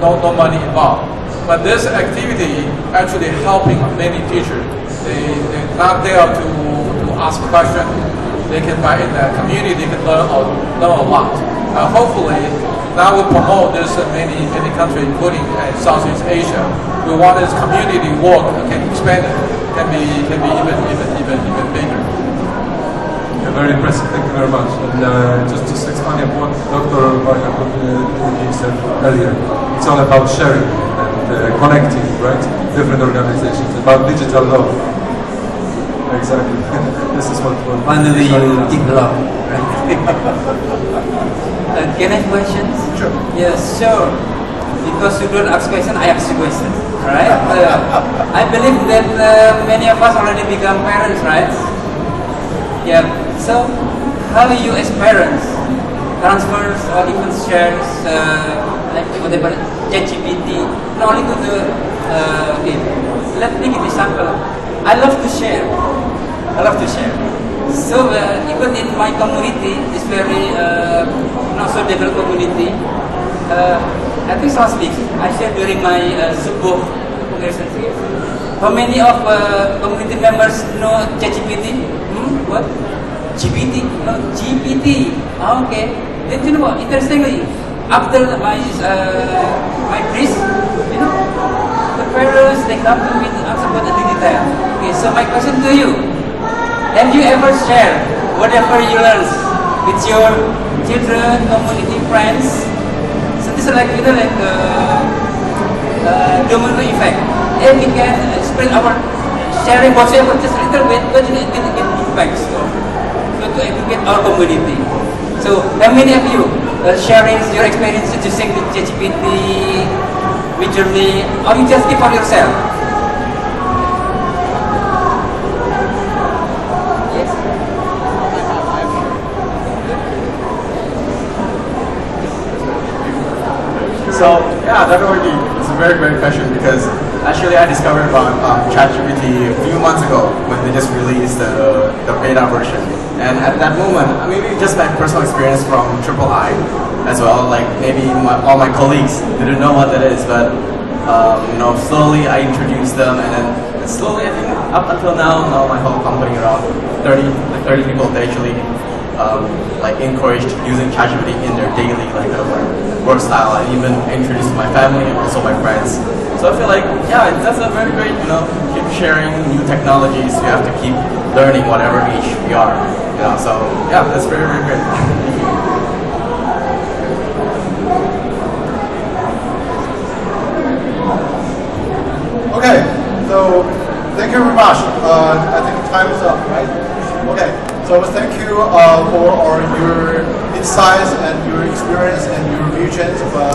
no money involved. But this activity actually helping many teachers. They're not there to ask questions. They can buy in the community. They can learn a lot. Hopefully, now we promote this in many countries, including Southeast Asia. We want this community work can expand it, can be even bigger. Yeah, very impressive. Thank you very much. And just expanding on what Dr. Rogy said earlier, it's all about sharing and connecting, right? Different organizations, about digital love. Exactly. This is what finally you think love, right? Can I have questions? Sure. Yes, sure. Because you don't ask questions, I ask you questions, right? I believe that many of us already become parents, right? Yeah. So, how you as parents transfers or even shares, like whatever, ChatGPT, not only to the, okay, let me give you example. I love to share. So, even in my community, it's very not so developed community. I think last week, I shared during my subuh congregation. How many of community members know ChatGPT? What? GPT? No, GPT. Okay. Then you know what? Interestingly, after my priest, you know, the parents they come to me to ask about the detail. Okay. So my question to you: have you ever shared whatever you learn with your children, community, friends? So this is like domino effect. And we can spread our sharing whatever just a little bit, but it impacts to educate our community. So how many of you sharing your experiences using the ChatGPT majorly, or you just keep for yourself? Yes. So yeah, definitely, it's a very great question because actually I discovered about ChatGPT a few months ago when they just released the beta version. And at that moment, maybe just my personal experience from III as well, like maybe all my colleagues didn't know what that is, but you know, slowly I introduced them, and then slowly, I think up until now my whole company around 30 people they actually like encouraged using ChatGPT in their daily work style, and even introduced my family and also my friends. So I feel like, yeah, that's a very great, you know, keep sharing new technologies. You have to keep learning whatever age we are, you know. So yeah, that's very, very great. Okay, so thank you very much. I think time is up, right? Okay, so thank you for your insights and your experience and your visions.